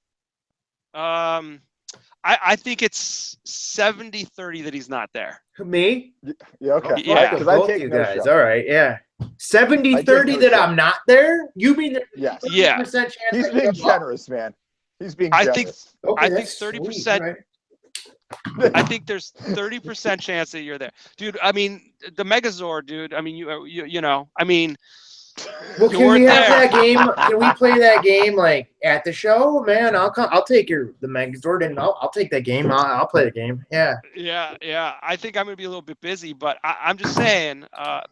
I think it's 70-30 that he's not there. Me? Yeah, okay. Yeah, because I take you guys. All right, yeah. 70-30 that I'm not there? You mean yes. Yeah. Chance he's being generous, man. He's being generous. I think 30%. Right? I think there's 30% chance that you're there, dude. I mean, the Megazord, dude. I mean, you know. I mean, well, can we have that game? Can we play that game like at the show, man? I'll come. I'll take the Megazord and I'll take that game. I'll play the game. Yeah. Yeah. I think I'm gonna be a little bit busy, but I'm just saying.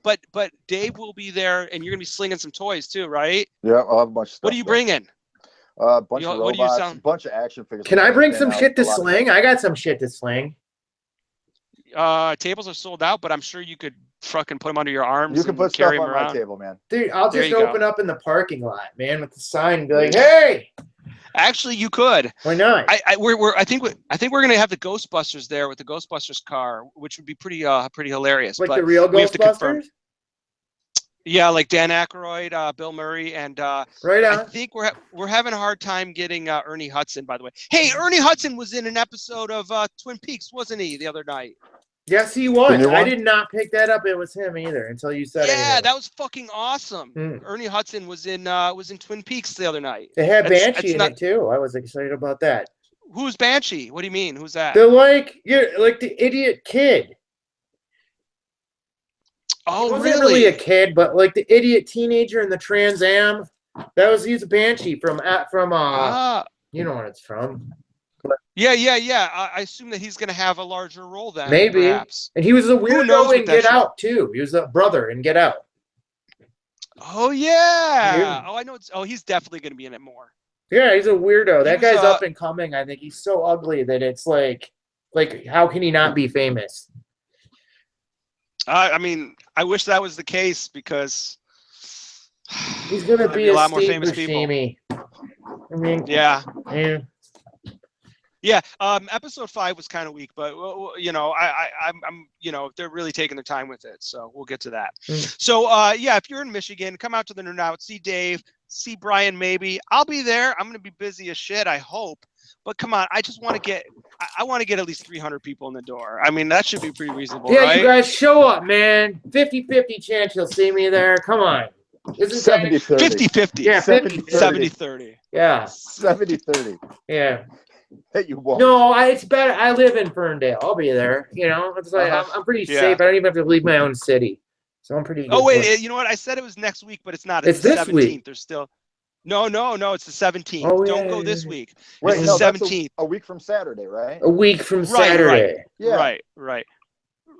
But Dave will be there, and you're gonna be slinging some toys too, right? Yeah, I'll have a bunch of stuff. What are you bringing? A bunch of robots, a bunch of action figures. Can I bring some shit to sling? I got some shit to sling. Tables are sold out, but I'm sure you could fucking put them under your arms. You can put stuff on my table, man. Dude, I'll just open up in the parking lot, man, with the sign and be like, hey, Actually, you could. Why not? I think we're gonna have the Ghostbusters there with the Ghostbusters car, which would be pretty hilarious. Like but the real we have to confirm. Ghostbusters? Yeah, like Dan Aykroyd, Bill Murray, and right on. I think we're having a hard time getting Ernie Hudson. By the way, hey, Ernie Hudson was in an episode of Twin Peaks, wasn't he, the other night? Yes, he was. I did not pick that up. It was him either until you said it. Yeah, that was fucking awesome. Ernie Hudson was in Twin Peaks the other night. They had Banshee in it too. I was excited about that. Who's Banshee? What do you mean? Who's that? They're like the idiot kid. Oh, he wasn't really a kid, but like the idiot teenager in the Trans Am. He's a Banshee from you know what it's from. Yeah. I assume that he's going to have a larger role then. Maybe. Perhaps. And he was a weirdo in Get Out too. He was a brother in Get Out. Oh yeah. Oh, I know. He's definitely going to be in it more. Yeah, he's a weirdo. That guy's up and coming. I think he's so ugly that it's like how can he not be famous? I mean, I wish that was the case because he's going to be a lot more famous people. I mean, yeah. Yeah, episode 5 was kind of weak, but you know, I'm you know, they're really taking their time with it, so we'll get to that. So yeah, if you're in Michigan, come out to the Knerdout, see Dave, see Brian. Maybe I'll be there. I'm gonna be busy as shit, I hope. But come on, I just want to get I want to get at least 300 people in the door. I mean, that should be pretty reasonable, yeah, right? you guys show up, man. 50-50 chance you'll see me there. Come on. Isn't 70-30. 50-50. Yeah, 70-30. Yeah. 70-30. Yeah. Hey, you won't. No, it's better. I live in Ferndale. I'll be there. You know, it's like I'm pretty safe. I don't even have to leave my own city, so I'm pretty. Oh wait, you know what? I said it was next week, but it's not. It's the 17th. Week. There's still. No, it's the 17th. Oh, don't go this week. Right, it's the 17th. A week from Saturday, right? A week from Saturday. Right. Yeah.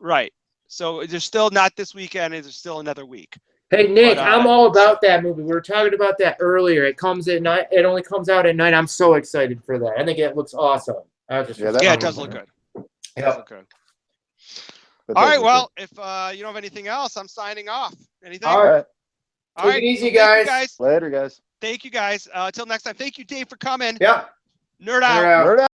Right. So there's still not this weekend. There's still another week. Hey Nick, I'm all about that movie. We were talking about that earlier. It comes at night. It only comes out at night. I'm so excited for that. I think it looks awesome. It does look good. It does look good. All right. Well, if you don't have anything else, I'm signing off. Anything? All right. Take it easy, guys. Later, guys. Thank you, guys. Until next time. Thank you, Dave, for coming. Yeah. Nerd out.